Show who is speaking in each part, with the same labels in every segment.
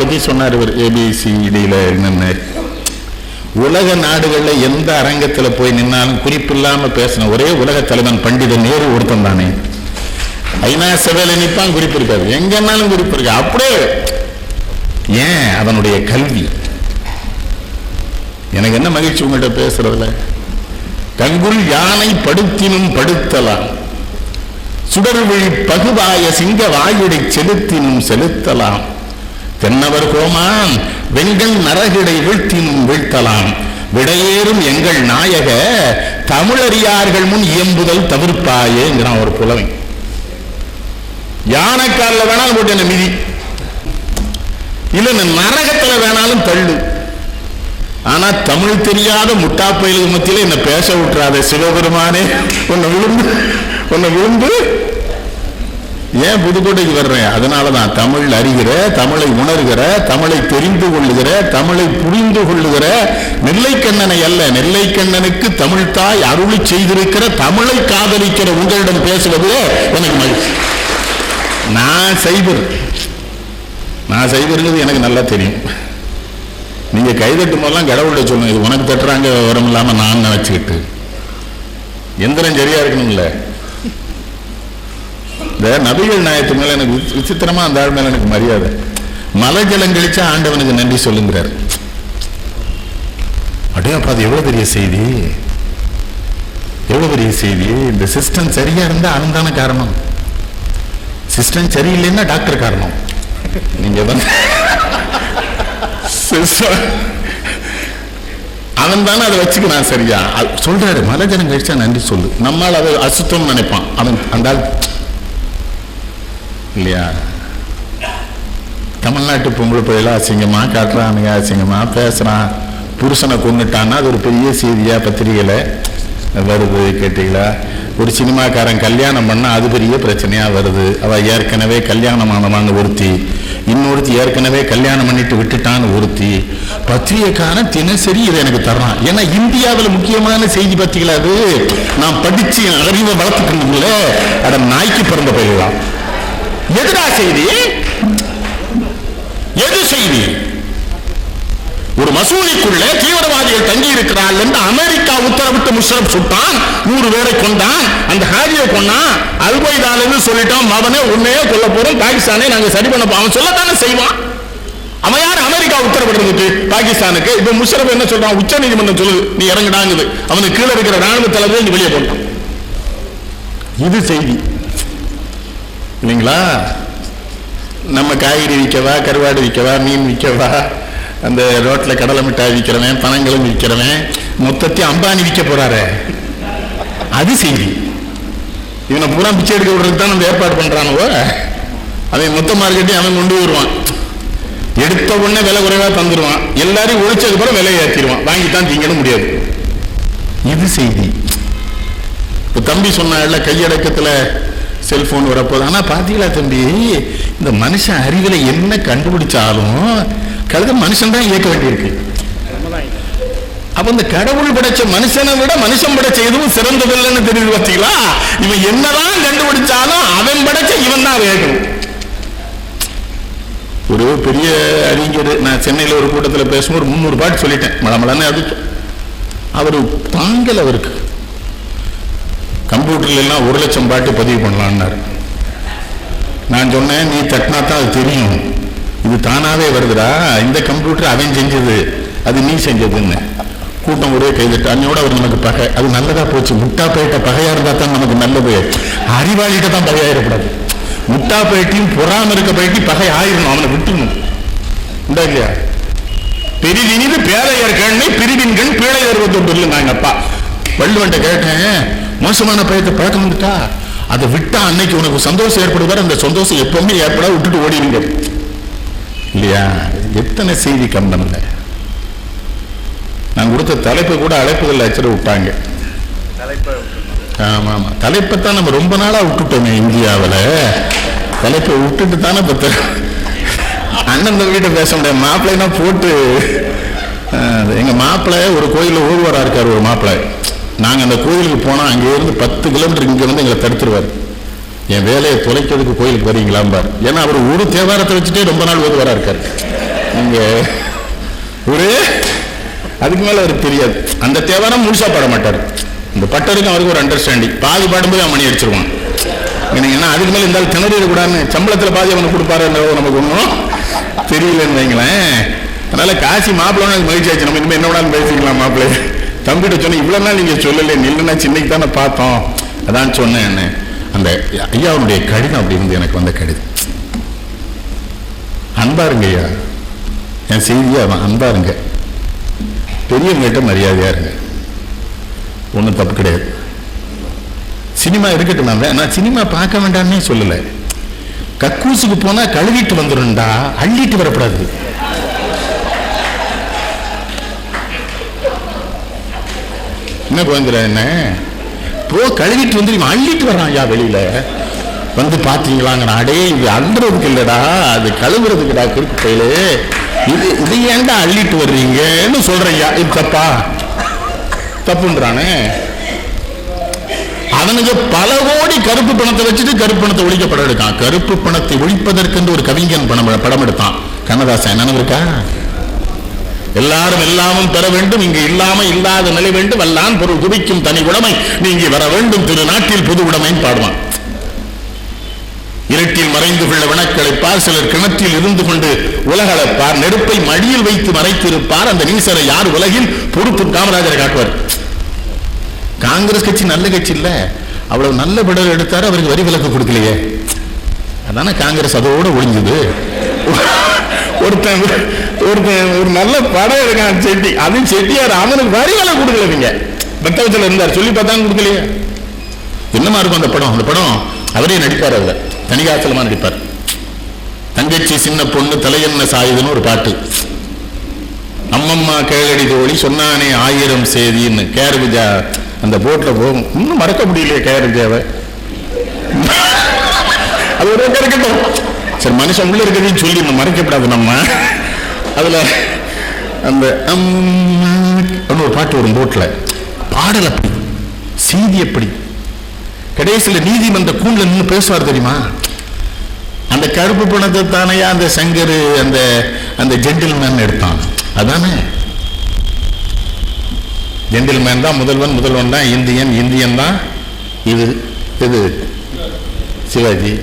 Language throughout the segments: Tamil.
Speaker 1: பத்தி சொன்னார் இவர். ABCDல என்னென்ன உலக நாடுகளில் எந்த அரங்கத்தில் போய் நின்னாலும் குறிப்பில்லாம பேசின ஒரே உலக தலைவன் பண்டித நேரு ஒருத்தன் தானே. ஐநா சபையில நிற்பான், குறிப்பு இருக்காது, எங்கன்னாலும் குறிப்பு இருக்கு. அப்படியே ஏன்? அதனுடைய கல்வி. எனக்கு என்ன மகிழ்ச்சி உங்கள்கிட்ட பேசுறதுல. கங்குல் யானை படுத்தினும் படுத்தலாம், சுடர்விழி பகுவாய சிங்க வாயுடை செலுத்தினும் செலுத்தலாம், தென்னவர் கோமான் வெண்கள் நரகிடை வீழ்த்தினும் வீழ்த்தலாம், விடையேறும் எங்கள் நாயக தமிழறியார்கள் முன் இயம்புதல் தவிர்ப்பாயேங்கிறான் ஒரு புலவை. யானைக்காலில் வேணாலும் போட்டு என்ன மிதி, இல்ல நரகத்துல வேணாலும் தள்ளு, ஆனா தமிழ் தெரியாத முட்டா பயிலுக்கு மத்தியில என்ன பேச விட்டுறாத சிவபெருமானே, உன்னை விழுந்து ஏன் புதுக்கோட்டைக்கு வர்றேன்? அதனாலதான் தமிழ் அறிகிற, தமிழை உணர்கிற, தமிழை தெரிந்து கொள்ளுகிற, தமிழை புரிந்து கொள்ளுகிற நெல்லைக்கண்ணனை அல்ல, நெல்லைக்கண்ணனுக்கு தமிழ் தாய் அருளி செய்திருக்கிற தமிழை காதலிக்கிற உங்களிடம் பேசுவது எனக்கு மகிழ்ச்சி. நான் சைபர்ங்கிறது எனக்கு நல்லா தெரியும். நீங்க கைதட்டும் போதெல்லாம் கடவுள்கிட்ட சொல்லுங்க, இது உனக்கு தட்டுறாங்க வரம் இல்லாம நான் நினைச்சுக்கிட்டு. எந்திரம் சரியா இருக்கணும்ல. இந்த நபிகள் நாயத்து மேல எனக்கு விசித்திரமா அந்த ஆள் மேல எனக்கு மரியாதை. மலை ஜலம் கழிச்சா ஆண்டவனுக்கு நன்றி சொல்லுங்கிறார். அப்படியே அப்ப அது எவ்வளவு பெரிய செய்தி, எவ்வளவு பெரிய செய்தி. இந்த சிஸ்டம் சரியா இருந்தா அவன் தானே காரணம், சிஸ்டம் சரியில்லைன்னா டாக்டர் காரணம். நீங்க வந்து அவன் தானே அதை வச்சுக்கிறான். சரியா சொல்றாரு, மலை ஜலம் கழிச்சா நன்றி சொல்லு. நம்மால் அதை அசுத்தம் நினைப்பான் அவன், அந்த இல்லையா. தமிழ்நாட்டு பொம்பளை பிள்ளைலாம் அசிங்கமா காட்டுறானுங்க, அசிங்கமா பேசுறான். புருஷனை கொண்டுட்டான்னா அது ஒரு பெரிய செய்தியா பத்திரிகையில வருது. கேட்டீங்களா? ஒரு சினிமாக்காரன் கல்யாணம் பண்ணா அது பெரிய பிரச்சனையா வருது. அவ ஏற்கனவே கல்யாணமானவான்னு ஒருத்தி, இன்னொருத்தி ஏற்கனவே கல்யாணம் பண்ணிட்டு விட்டுட்டான்னு ஒருத்தி. பத்திரிகைக்காரன் தினசரி இதை எனக்கு தர்றான். ஏன்னா இந்தியாவில் முக்கியமான செய்தி பத்திரிகைகள் அது. நான் படிச்சு அறிவை வளர்த்துக்கணும்ல. அட நாய்க்கு பிறந்த பயிலாம். எதுடா செய்தி? எது செய்தி? ஒரு மசூதிக்குள்ளே தீவிரவாதிகள் தங்கி இருக்கிறார்கள் என்று அமெரிக்கா உத்தரவிட்டு முஷரப் சுட்டான், 100 பேரை கொண்டான், அந்த ஹாஜியை கொண்டான், அல்கொய்தான்னு சொல்லிட்டான், மவனே உன்னையே கொல்ல போறோம், பாகிஸ்தானை நாங்க சரி பண்ண போறோம் சொல்லத்தானே செய்வான். அவன் யார்? அமெரிக்கா உத்தரவிட்டு பாகிஸ்தானுக்கு. இப்ப முஷரப் என்ன சொல்றான்? உச்ச நீதிமன்றம் சொல்லுது நீ இறங்குடாங்குது. அவனுக்கு கீழே இருக்கிற ராணுவ தளபதியை நீ வெளியே போட்டான். இது செய்தி இல்லைங்களா? நம்ம காய்கறி விற்கவா, கருவாடு விற்கவா, மீன் விற்கவா, அந்த ரோட்ல கடலை மிட்டாய் விற்கிறவன், பணங்களும் விற்கிறவன், மொத்தத்தையும் அம்பானி விற்க போறாரு. அது செய்தி. இவனை பூரா பிச்சை எடுக்க விடுறதுக்கு தான் நம்ம ஏற்பாடு பண்றானோ. அவன் மொத்த மார்க்கெட்டையும் அவன் கொண்டு வருவான். எடுத்த உடனே விலை குறைவா தந்துடுவான். எல்லாரையும் ஒழிச்சதுக்கு அப்புறம் விலையை ஏற்றிடுவான். வாங்கித்தான் திங்கணும் முடியாது. இது செய்தி. இப்போ தம்பி சொன்ன கையடக்கத்துல செல்போன் வரப்போது. ஆனா பாத்தீங்களா தம்பி, இந்த மனுஷன் அறிவில என்ன கண்டுபிடிச்சாலும் கழுத மனுஷன் தான் இயக்க வேண்டியிருக்கு. அப்ப இந்த கடவுள் படைச்ச மனுஷனை விட மனுஷன் படைச்ச எதுவும் சிறந்ததில்லைன்னு தெரியுது. பார்த்தீங்களா? இவன் என்னதான் கண்டுபிடிச்சாலும் அவன் படைச்ச இவன் தான் வேணும். ஒரு பெரிய அறிஞர், நான் சென்னையில் ஒரு கூட்டத்தில் பேசும்போது 300 பாட்டு சொல்லிட்டேன். மழமழன்னு அது அவரு தாங்கல். அவருக்கு கம்ப்யூட்டர்ல எல்லாம் 1,00,000 பாட்டு பதிவு பண்ணலான்னாரு. நான் சொன்னேன், நீ தட்டினா தான் அது தெரியும், இது தானாவே வருதுடா, இந்த கம்ப்யூட்டர் அவன் செஞ்சது, அது நீ செஞ்சதுன்னு. கூட்டம் ஒரே கைதட்டு. அன்னையோட அவர் நமக்கு பகை. அது நல்லதா போச்சு. முட்டா போயிட்ட பகையா இருந்தா தான் நமக்கு நல்லது. அறிவாளிகிட்ட தான் பகையாயிடக்கூடாது. முட்டா போயிட்டையும் பொறாம இருக்க போயிட்டு பகை ஆயிடணும், அவனை விட்டுணும். உண்டா இல்லையா? பெரிதினிது பேரையர் கண்ணை பிரிவின்கண் பீழையர் தொட்டு நாங்க அப்பா வள்ளுவன்ட்ட கேட்டேன், மோசமான பயத்தை பழக்கம் வந்துட்டா அதை விட்டா அன்னைக்கு உனக்கு சந்தோஷம் ஏற்படுவார். அந்த சந்தோஷம் எப்பவுமே ஏற்பட விட்டுட்டு ஓடிடுங்க இல்லையா? எத்தனை செய்தி கம்பன்ல நான் கொடுத்த தலைப்பை கூட அழைப்புகள் அச்சர விட்டாங்க. ஆமா ஆமா, தலைப்பைத்தான் நம்ம ரொம்ப நாளா விட்டுட்டோமே இந்தியாவில். தலைப்பை விட்டுட்டு தானே பத்த அண்ணன் வீட்டை பேச முடியாது. மாப்பிள்ளைனா போட்டு எங்க மாப்பிள்ளை ஒரு கோயிலில் ஓடுவாரா இருக்காரு. ஒரு மாப்பிள்ளை நாங்க அந்த கோயிலுக்கு போனா அங்கே இருந்து 10 கிலோமீட்டர் இங்க வந்து எங்களை தடுத்துருவார். என் வேலையை தொலைக்கிறதுக்கு கோயிலுக்கு வரீங்களாம்பார். ஏன்னா அவர் ஒரு தேவாரத்தை வச்சுட்டே ரொம்ப நாள் ஓடுவாரா இருக்காரு. நீங்க ஒரு அதுக்கு மேல அவருக்கு தெரியாது. அந்த தேவாரம் முழுசா பாட மாட்டார். இந்த பட்டருக்கும் அவருக்கு ஒரு அண்டர்ஸ்டாண்டிங். பாதி பாடும்போது அவன் மணி அடிச்சிருவான். ஏன்னா அதுக்கு மேல இருந்தாலும் திணறிடக்கூடாதுன்னு சம்பளத்தில் பாதி அவனுக்கு கொடுப்பாரு நமக்கு ஒன்றும் தெரியலன்னு வைங்களேன். அதனால காசி மாப்பிள்ளை மகிழ்ச்சி ஆச்சு. நம்ம இனிமேல் என்ன வேணாலும் பேசிக்கலாம். மாப்பிள்ளை தம்பிகிட்ட சொன்ன இவ்வளவு நாள் நீங்க சொல்லலை, நில்லுனா சின்னைக்கு தானே பார்த்தோம், அதான் சொன்னேன். என்ன அந்த ஐயாவுடைய கடிதம் அப்படி இருந்து எனக்கு வந்த கடிதம். அன்பாருங்க ஐயா, என் செய்தியா அன்பாருங்க, பெரியவங்கிட்ட மரியாதையா இருங்க, ஒன்றும் தப்பு கிடையாது. சினிமா இருக்கட்டும், நான் சினிமா பார்க்க வேண்டாம்னே சொல்லலை. கக்கூசுக்கு போனா கழுவிட்டு வந்துடும்டா, அள்ளிட்டு வரக்கூடாது. என்ன குழந்தை என்ன போ கழுவிட்டு வந்து அள்ளிட்டு வர்றான் ஐயா வெளியில வந்து பாத்தீங்களாங்க. அடே இது அள்ளுறதுக்கு இல்லடா, அது கழுவுறதுக்குடா கிறுக்கு பயிலு, இது ஏன்டா அள்ளிட்டு வர்றீங்கன்னு சொல்றையா. இது தப்பா? தப்புன்றானே. அவனுக்கு பல கோடி கருப்பு பணத்தை வச்சுட்டு கருப்பு பணத்தை ஒழிக்க படம் எடுக்கான். கருப்பு பணத்தை ஒழிப்பதற்கு ஒரு கவிஞன் படம் எடுத்தான், கண்ணதாசன். நினைவு இருக்கா? எல்லாரும் எல்லாமும் பெற வேண்டும், இங்கு இல்லாம இல்லாத நிலை வேண்டும், வல்லான் பொருள் குவிக்கும் தனி உடைமை நீங்கி வர வேண்டும், திரு நாட்டில் பொது உடைமைன்னு பாடுவான். இருட்டில் மறைந்து கொள்ள வினக்களிப்பார், சிலர் கிணற்றில் இருந்து கொண்டு உலகளப்பார், நெருப்பை மடியில் வைத்து மறைத்திருப்பார், அந்த நீசரை யார் உலகில் பொறுப்பு. காமராஜரை காட்டுவார். காங்கிரஸ் கட்சி நல்ல கட்சி இல்ல, அவ்வளவு நல்ல படம் எடுத்தாரு, அவருக்கு வரி விலக்கு கொடுக்கலையே, அதான காங்கிரஸ் அதோட ஒழிஞ்சது. ஒருத்தன் ஒரு நல்ல படம் எடுக்கான் செட்டி, அதுவும் செட்டியார், அவனுக்கு வரி விலக்கு கொடுக்கலீங்க. பக்தவத்தில் இருந்தார், சொல்லி பார்த்தாங்க கொடுக்கலையே. என்னமா இருக்கும் அந்த படம்? அந்த படம் அவரே நடிப்பார், அதுல தனிகாசலமா நடிப்பார். தங்கச்சி சின்ன பொண்ணு தலையென்ன சாயுதுன்னு ஒரு பாட்டு. அம்மம்மா கேளடி தோழி சொன்னானே 1000 செய்தின்னு கேரவிஜா அந்த போட்ல போகும். இன்னும் மறக்க முடியலையே கேரவிஜாவை. அது ஒரு இருக்கட்டும் சரி, மனுஷன் உள்ள இருக்கிறதையும் சொல்லி மறைக்கப்படாது. நம்ம அதுல அந்த ஒரு பாட்டு வரும் போட்ல, பாடல் அப்படி, செய்தி எப்படி, கடைசியில நீதிமன்ற கூண்ல நின்று பேசுவார் தெரியுமா? அந்த கருப்பு பணத்தை தானையா அந்த சங்கர் அந்த ஜென்டில்மேன் எடுத்தான். அதானே ஜென்டில்மேன் தான் முதல்வன் தான் இந்தியன் தான் இது சிவாஜி.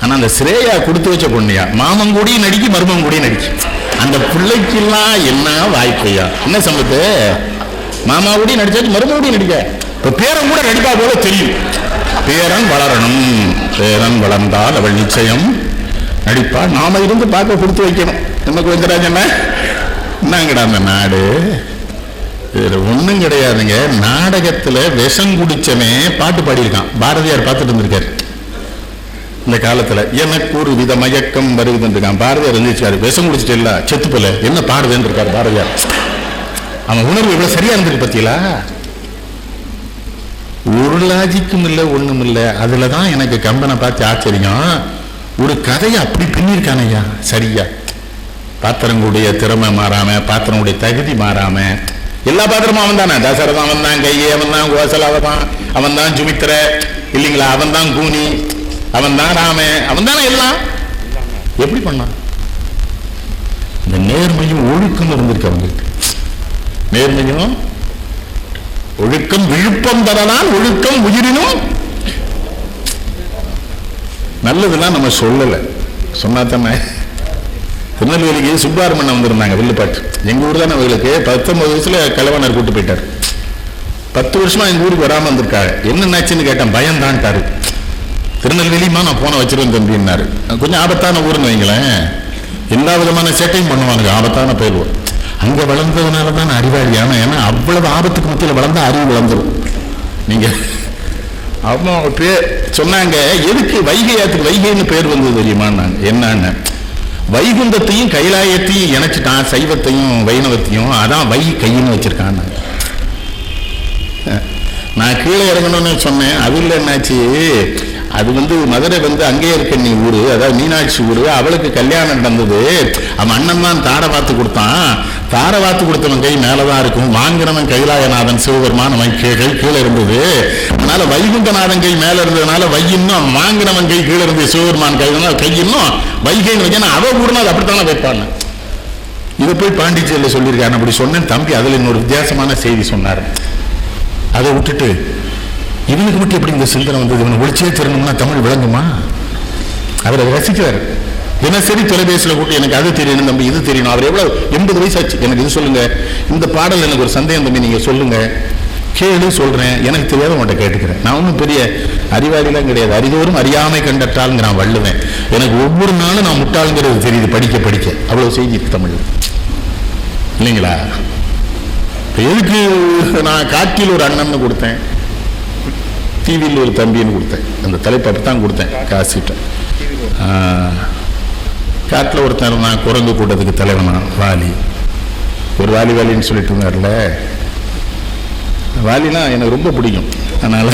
Speaker 1: ஆனா அந்த ஸ்ரேயா கொடுத்து வச்ச பொண்ணையா மாமங்கூடி நடிக்க மருமங்கூடி நடிக்க, அந்த பிள்ளைக்கெல்லாம் என்ன வாய்ப்பையா, என்ன சம்பத்து? மாமா கூடி நடிச்சாச்சு, மருமகூடி நடிக்க, இப்ப பேரன் கூட நடிப்பா போல தெரியும். பேரன் வளரணும், பேரன் வளர்ந்தால் அவள் நிச்சயம் நடிப்பா. நாம இருந்து பார்க்க கொடுத்து வைக்கணும். என்ன கோவிந்தராஜன் என்னங்கடா அந்த நாடு? ஒண்ணும் கிடையாதுங்க. நாடகத்துல விஷம் குடிச்சவன் பாட்டு பாடியிருக்கான். பாரதியார் பார்த்துட்டு இருந்திருக்காரு இந்த காலத்துல. எனக்கு ஒரு வித மயக்கம் வருதுன்னு இருக்கான். பாரதியார் இருந்துச்சாரு, விஷம் குடிச்சிட்டு இல்ல செத்து போல என்ன பாடுதுன்னு இருக்காரு பாரதியார். அவன் உணர்வு இவ்வளவு சரியா இருந்திருக்கு பத்தியலா. ஒரு லாஜிக்கும் இல்லை, ஒண்ணும் இல்லை. அதுலதான் எனக்கு கம்பனை பார்த்து ஆச்சரியம். ஒரு கதையை அப்படி பின்னிருக்கானையா சரியா. பாத்திரங்களுடைய திறமை மாறாம, பாத்திரங்களுடைய தகுதி மாறாம, எல்லா பாத்திரமும் அவன் தானே. தசரதன் அவன் தான், கையே அவன் தான், கோசல் அவன் தான், சுமித்திர இல்லைங்களா, அவன் தான், கூனி அவன் தான், ராம அவன் தானே எல்லாம். எப்படி பண்ணான்? இந்த நேர்மையும் ஒழுக்கம் இருந்திருக்கு அவங்களுக்கு. நேர்மையும் ஒழுக்கம் விழுப்பம் தரலாம், ஒழுக்கம் உயிரினும் நல்லதுலாம் நம்ம சொல்லல. சொன்னா தானே. திருநெல்வேலிக்கு சுப்பாரமண்ணன் வந்திருந்தாங்க வில்லுப்பாட்டு. எங்க ஊர் தான் அவங்களுக்கு 19 வயசுல கலவாணர் கூட்டு போயிட்டார். 10 வருஷமா எங்க ஊருக்கு வராம வந்திருக்காரு. என்னன்னாச்சுன்னு கேட்டேன், பயந்தான்ட்டாரு. திருநெல்வேலியுமா நான் போன வச்சிருவேன் தம்பின்னாரு. கொஞ்சம் ஆபத்தான ஊருன்னு வைங்களேன், எல்லா விதமான சேட்டையும் பண்ணுவானுங்க, ஆபத்தான பயிர்வோம். அங்க வளர்ந்ததுனால தான் அறிவாளியான, ஏன்னா அவ்வளவு ஆபத்துக்கு மத்தியில் வளர்ந்தா அறிவு வளர்ந்துடும். நீங்க அவங்க பேர் சொன்னாங்க, எதுக்கு வைகை ஆத்துக்கு வைகைன்னு பேர் வந்தது தெரியுமா? என்னன்னு, வைகுந்தத்தையும் கைலாயத்தையும் இணைச்சிட்டான், சைவத்தையும் வைணவத்தையும், அதான் வை கைன்னு வச்சிருக்கான். நான் கீழே இறங்கணும்னு சொன்னேன். அதுல என்னாச்சு, அது மதுரை அங்கே இருக்க நீ ஊரு, அதாவது மீனாட்சி ஊரு. அவளுக்கு கல்யாணம் நடந்தது. அவன் அண்ணன் தான் தாரை பார்த்து கொடுத்தான். தார வாத்து கொடுத்தவன் கை மேலதான் இருக்கும், வாங்கினவன் கைலாயநாதன் சிவபெருமான் அவன் கை கீழே இருந்தது. அதனால வைகுண்டநாதன் கை மேல இருந்ததுனால வையின்னும், வாங்கினவன் கை கீழே இருந்தது சிவபெருமான் கை இன்னும் வைகைன்னு வைக்கணும். அவ கூடனா அது அப்படித்தானே வைப்பாங்க. இதை போய் பாண்டிச்சேரியில் சொல்லியிருக்காரு. அப்படி சொன்னேன் தம்பி. அதுல இன்னொரு வித்தியாசமான செய்தி சொன்னார். அதை விட்டுட்டு இவனுக்கு மட்டும் எப்படி இந்த சிந்தனை வந்தது, இவனை ஒளிச்சே தெரியணும்னா தமிழ் விளங்குமா? அவரை ரசிக்கிறார். தினசரி தொலைபேசியில் கூட்டி எனக்கு அது தெரியணும் தம்பி, இது தெரியணும். அவர் எவ்வளவு 80 வயசாச்சு. எனக்கு இது சொல்லுங்க, இந்த பாடல் எனக்கு ஒரு சந்தேகம் தம்பி, நீங்க சொல்லுங்க, கேளு சொல்றேன், எனக்கு தெரியாத உன்கிட்ட கேட்டுக்கிறேன். நான் ஒன்றும் பெரிய அறிவாளிலாம் கிடையாது, அறிதோறும் அறியாமை கண்டற்றாலுங்க நான் வள்ளுவேன். எனக்கு ஒவ்வொரு நாளும் நான் முட்டாளுங்கிறது தெரியுது படிக்க படிக்க. அவ்வளவு செய்தி தமிழ் இல்லைங்களா? எதுக்கு நான் காட்டில் ஒரு அண்ணன் கொடுத்தேன், டிவியில் ஒரு தம்பின்னு கொடுத்தேன். அந்த தலைப்பை தான் கொடுத்தேன் காசிட்ட. காட்டில் ஒருத்தர் நான் குரங்கு கூட்டத்துக்கு தலைவனா வாலி. ஒரு வாலின்னு சொல்லிட்டு இருந்தார்ல, வாலினா எனக்கு ரொம்ப பிடிக்கும். அதனால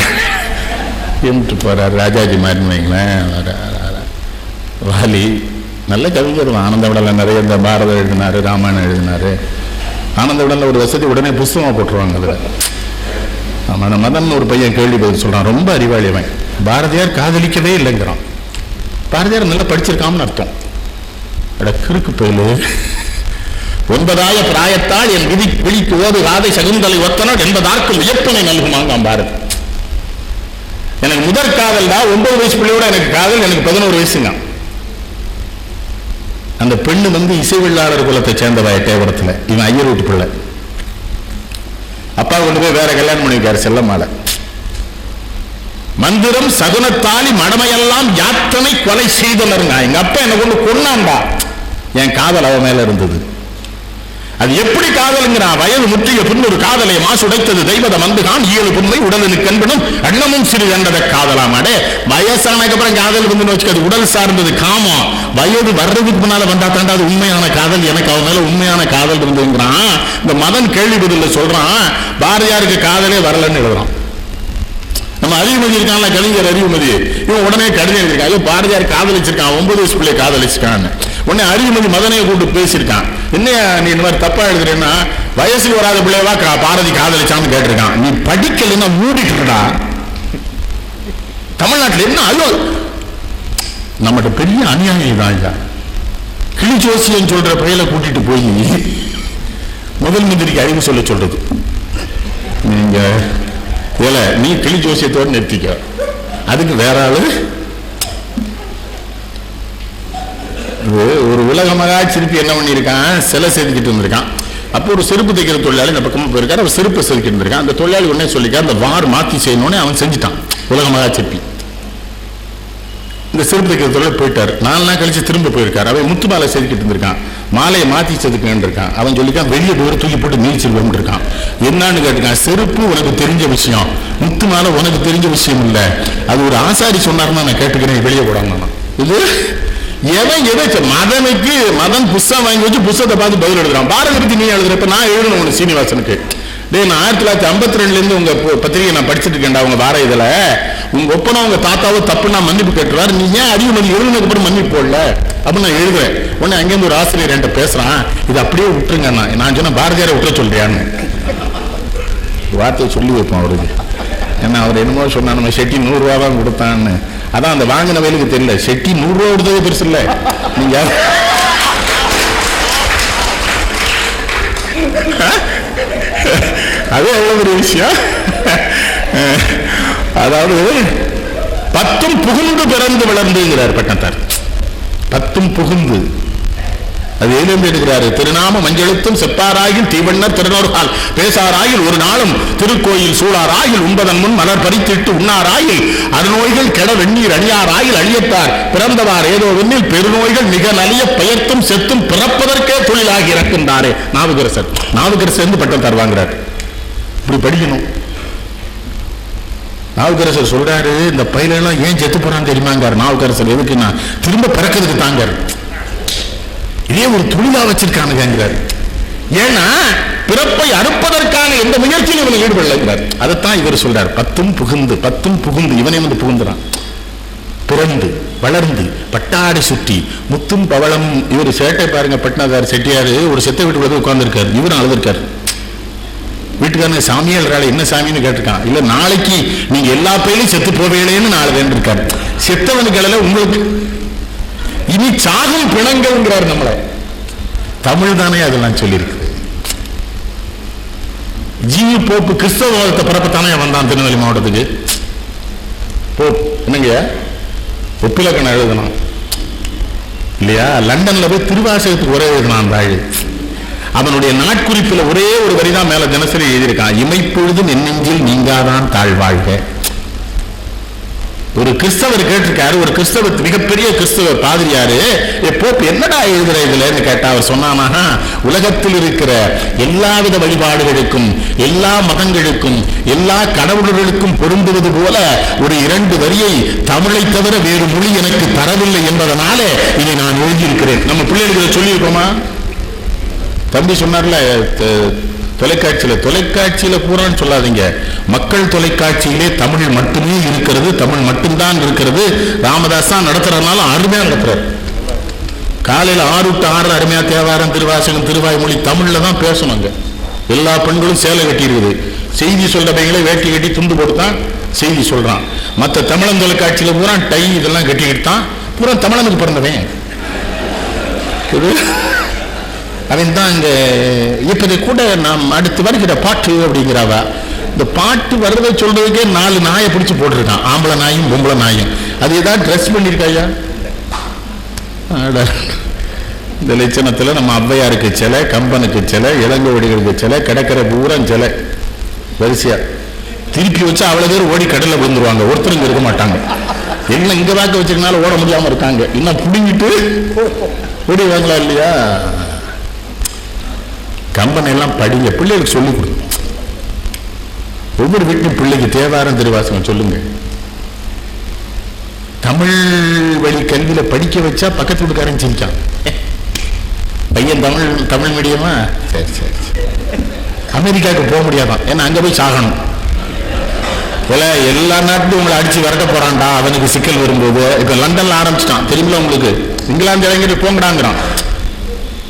Speaker 1: எம்பிட்டு போறாரு, ராஜாஜி மாதிரி வைங்களேன். வாலி நல்ல கவிஞர். ஆனந்த விடல நிறைய இந்த பாரதம் எழுதினாரு, ராமாயணம் எழுதினாரு. ஆனந்த விடல ஒரு வசதி உடனே புஸ்தகமாக போட்டுருவாங்க. அதில் ஆமாம், மதன் ஒரு பையன் கேள்வி பதில் சொல்றான், ரொம்ப அறிவாளியவன். பாரதியார் காதலிக்கவே இல்லைங்கிறான். பாரதியார் நல்லா படிச்சிருக்காமன்னு அர்த்தம். கிறுக்கு பயிலு. 9ஆய பிராயத்தால் என் விதி விழிக்கு ஓது ராதை சகுந்தலை ஒத்தனர் என்பதற்கும் வியப்பனை நல்குமாங்க பாரதி. எனக்கு முதற் காதல் தான் 9 வயசு பிள்ளையோட எனக்கு காதல். எனக்கு 11 வயசுங்க. அந்த பெண்ணு இசைவில்லாளர் குலத்தை சேர்ந்தவா எட்டயபுரத்தில். இவன் ஐயர் வீட்டு பிள்ளை. அப்பா கொண்டு போய் வேற கல்யாணம் பண்ணிருக்காரு செல்லம்மாளை. மந்திரம் சகுனத்தாலி மடமையெல்லாம் யாத்தனை கொலை செய்தனருங்க. எங்க அப்பா என்ன கொண்டு கொன்னாண்டா. என் காதல் அவ மேல இருந்தது. அது எப்படி காதலுங்கிறான்? வயது முற்றிய பின் ஒரு காதலை மாசுடைத்தது தெய்வத மந்துகான் இயலு புண்மை உடலுக்கு என்பனும் அண்ணமும் சிறு கண்டத காதலாமாடே. வயசானதுக்கு அப்புறம் காதல் வந்து வச்சுக்காது, உடல் சார்ந்தது காமம். வயது வர்றதுக்கு முன்னால வந்தா தாண்டா அது உண்மையான காதல். எனக்கு அவன் மேல உண்மையான காதல் இருந்துங்கிறான். இந்த மதன் கேள்வி பதில சொல்றான், பாரதியாருக்கு காதலே வரலன்னு எழுதுறான். நம்ம அறிவுமதி இருக்கான்ல, கலைஞர் அறிவுமதி, இவன் உடனே கடிதம் எழுதியிருக்காங்க, பாரதியார் காதலிச்சிருக்கான், 9 வயசு பிள்ளை காதலிச்சிருக்கான்னு. உடனே அறிவுமதி மதனையை கூப்பிட்டு பேசியிருக்கான். என்னையா நீ இந்த மாதிரி தப்பா எழுதுறேன்னா, வயசுக்கு வராத பிள்ளைவா பாரதி காதலிச்சான்னு கேட்டிருக்கான். நீ படிக்கலன்னா மூடிட்டுடா. தமிழ்நாட்டில் என்ன ஐயோ நம்மகிட்ட பெரிய அநியாயம் தான். ஐயா கிளி ஜோசியன் சொல்ற பையலை கூட்டிட்டு போய் முதல் மந்திரிக்கு அறிவு சொல்ல சொல்றது. நீங்க நீ கிளி ஜோசியத்தோடு நிறுத்திக்க, அதுக்கு வேற ஆளு. ஒரு உலக மகா சிற்பி என்ன பண்ணியிருக்கான், சிலை செதுக்கிட்டு இருந்திருக்கான். அப்போ ஒரு செருப்பு தைக்கிற தொழிலாளி இந்த பக்கமா போயிருக்காரு. அவர் செருப்பை செதுக்கிட்டு இருந்திருக்கான். அந்த தொழிலாளி உடனே சொல்லிக்கார், அந்த வார் மாத்தி செய்யணும்னு அவன் செஞ்சுட்டான். உலக மகா சிற்பி இந்த செருப்பு தைக்கிற தொழிலாளி போயிட்டார். 4 நாள் கழிச்சு திரும்ப போயிருக்காரு. அவன் முத்து மாலை செதுக்கிட்டு இருந்திருக்கான். மாலையை மாத்தி செதுக்கேன் இருக்கான். அவன் சொல்லிக்கான், வெளியே போய் தூக்கி போட்டு நீச்சல் இருக்கான். என்னன்னு கேட்டுக்கான், செருப்பு உனக்கு தெரிஞ்ச விஷயம், முத்து மாலை உனக்கு தெரிஞ்ச விஷயம் இல்லை. அது ஒரு ஆசாரி சொன்னார்னா நான் கேட்டுக்கிறேன், வெளியே போடாம. இது எவன் எதை மதனுக்கு மதன் புஸ்தகம் வாங்கி வச்சு புஸ்தகத்தை பார்த்து பதில் எழுதுறான். பாரதி பத்தி நீ எழுதுறப்ப நான் எழுதணும் ஒண்ணு சீனிவாசனுக்கு. நான் 1952 உங்க பத்திரிகை நான் படிச்சுட்டு இருக்கேன்டா. உங்க வார இதுல உங்க ஒப்பனா உங்க தாத்தாவோ தப்புன்னா மன்னிப்பு கேட்டுருவாரு. நீ ஏன் அறிவுமதி எழுதுனதுக்கு அப்புறம் மன்னிப்பு போடல அப்படின்னு நான் எழுதுறேன். உடனே அங்கேருந்து ஒரு ஆசிரியர் என்கிட்ட பேசுறான், இது அப்படியே விட்டுருங்க. நான் சொன்ன பாரதியாரை விட்டுற சொல்றியான்னு வார்த்தையை சொல்லி வைப்போம் அவருக்கு. ஏன்னா அவர் என்னமோ சொன்னா, நம்ம செட்டி 100 ரூபா தான் கொடுத்தான்னு. அதான் அந்த வாங்கின வேலைக்கு தெரியல, செட்டி 100 ரூபா கொடுத்ததே பெருசு இல்லை. நீங்க அது எவ்வளவு ஒரு விஷயம். அதாவது 10 புகுந்து பிறந்து வளர்ந்துங்கிறார் பட்டத்தார். 10 புகுந்து அது எதிலிருந்து எடுக்கிறாரு. திருநாம மஞ்சளுத்தும் செப்பாராயில் தீவண்ணர் திருநோர்கால் பேசாராயில் ஒரு நாளும் திருக்கோயில் சூழாராயில் உண்பதன் முன் மலர் பறித்திட்டு உண்ணாராயில் அருநோய்கள் கெட வெந்நீர் அணியாராயில் அழியத்தார் பிறந்தவார் ஏதோ வெண்ணில் பெருநோய்கள் மிக நலிய பெயர்த்தும் செத்தும் பிறப்பதற்கே தொழிலாகி இறக்கின்றாரே நாவுக்கரசர். நாவுக்கரசர் பட்டம் தருவாங்கிறார். இப்படி படிக்கணும். நாவுக்கரசர் சொல்றாரு, இந்த பயிலெல்லாம் ஏன் செத்து போறான்னு தெரியுமாங்கார் நாவுக்கரசர். எதுக்குன்னா திரும்ப பிறக்கிறதுக்கு தாங்காரு. இதே ஒரு தொழிலா வச்சிருக்கானுங்கிறார். ஏன்னா பிறப்பை அறுப்பதற்கான எந்த முயற்சியும் இவனை ஈடுபடலைங்கிறார். அதைத்தான் இவர் சொல்றார். 10 புகுந்து இவனே வந்து புகுந்துறான். பிறந்து வளர்ந்து பட்டாடை சுற்றி முத்தும் பவளம். இவர் சேட்டை பாருங்க, பட்னாதார் செட்டியாரு ஒரு செத்த வீட்டுக்குள்ள உட்கார்ந்துருக்காரு. இவரும் அழுதுருக்காரு. வீட்டுக்காரங்க சாமியே எழுறாள், என்ன சாமின்னு கேட்டிருக்கான். இல்ல நாளைக்கு நீங்க எல்லா பேரையும் செத்து போவேலேன்னு நாலு வேண்டிருக்காரு. செத்தவனுக்கு இடையில உங்களுக்கு இனி சாகும் பிணங்கள்ங்கிறார். நம்மள தமிழ் தானே அதெல்லாம் சொல்லியிருக்கு. ஜியு போப்பு கிறிஸ்தவ மதத்தை பரப்பத்தானே வந்தான் திருநெல்வேலி மாவட்டத்துக்கு. போப் என்னங்க ஒப்பிலக்கணம் எழுதணும் இல்லையா? லண்டன்ல போய் திருவாசகத்துக்கு ஒரே எழுதினான் அந்த ஆளு. அவனுடைய நாட்குறிப்பில் ஒரே ஒரு வரிதான் மேல தினசரி எழுதியிருக்கான், இமைப்பொழுதும் என் நெஞ்சில் நீங்காதான் தாழ்வாழ்க. ஒரு கிறிஸ்தவர் கேட்டிருக்காரு, ஒரு கிறிஸ்தவ மிகப்பெரிய கிறிஸ்தவ பாதிரியாரு, போப் என்னடா எழுதுற இதுலன்னு கேட்டா அவர் சொன்னானா, உலகத்தில் இருக்கிற எல்லாவித வழிபாடுகளுக்கும் எல்லா மதங்களுக்கும் எல்லா கடவுள்களுக்கும் பொருந்துவது போல ஒரு 2 வரியை தமிழை தவிர வேறு மொழி எனக்கு தரவில்லை என்பதனால இதை நான் எழுதியிருக்கிறேன். நம்ம பிள்ளைகளுக்கு சொல்லியிருக்கோமா? தம்பி சொன்னார்ல தொலைக்காட்சியில பூரான்னு சொல்லாதீங்க, மக்கள் தொலைக்காட்சியிலே தமிழ் மட்டுமே இருக்கிறது, தமிழ் மட்டும்தான் இருக்கிறது. ராமதாஸ் தான் நடத்துறதுனால அருமையா நடத்துறாரு. காலையில 6 to 6 அருமையா தேவாரம் திருவாசகம் திருவாய்மொழி தமிழ்ல தான் பேசணுங்க. எல்லா பெண்களும் சேலை கட்டி இருக்குது. செய்தி சொல்றவங்களே வேட்டி கட்டி துண்டு போட்டு தான் செய்தி சொல்றான். மற்ற தமிழன் தொலைக்காட்சியில பூரா டை இதெல்லாம் கட்டிக்கிட்டு தான் பூரா தமிழனுக்கு பிறந்தவன் அவன் தான் இங்க. இப்பதை கூட நாம் அடுத்து வருகிற பாட்டு அப்படிங்கிறவ, இந்த பாட்டு வர்றதை சொல்றதுக்கே 4 நாயை பிடிச்சு போட்டிருக்கான், ஆம்பளை நாயும் பொம்பளை நாயும். அது ஏதாவது ட்ரெஸ் பண்ணிருக்காயா? இந்த லட்சணத்துல நம்ம ஔவையாருக்கு சிலை, கம்பனுக்கு சிலை, இளங்கோவடிகளுக்கு சிலை, கிடக்கிற பூரம் சிலை வரிசையா திருப்பி வச்சு அவ்வளவு பேர் ஓடி கடல்ல விழுந்துருவாங்க. ஒருத்தருங்க இருக்க மாட்டாங்க. என்ன இங்க வாக்க வச்சிருக்கனால ஓட முடியாம இருக்காங்க. இன்னும் புடிங்கிட்டு ஓடிவாங்களா இல்லையா? கம்பனை எல்லாம் படிங்க, பிள்ளைகளுக்கு சொல்லிக் கொடுங்க. ஒவ்வொரு வீட்டிலும் பிள்ளைக்கு தேவாரம் திருவாசகம் சொல்லுங்க. தமிழ் வழி கல்வியில படிக்க வச்சா பக்கத்து வீட்டுக்காரன் சிரிச்சான், பையன் தமிழ் மீடியமா, சரி சரி அமெரிக்காவுக்கு போக முடியாதான், ஏன்னா அங்க போய் சாகணும். எல்லா நாட்டிலும் உங்களை அடிச்சு விரட்ட போறான்டா, அவனுக்கு சிக்கல் வரும்போது. இப்ப லண்டன்ல ஆரம்பிச்சிட்டான் தெரியுமில உங்களுக்கு, இங்கிலாந்து இளைஞர் போங்கடாங்கிறான்.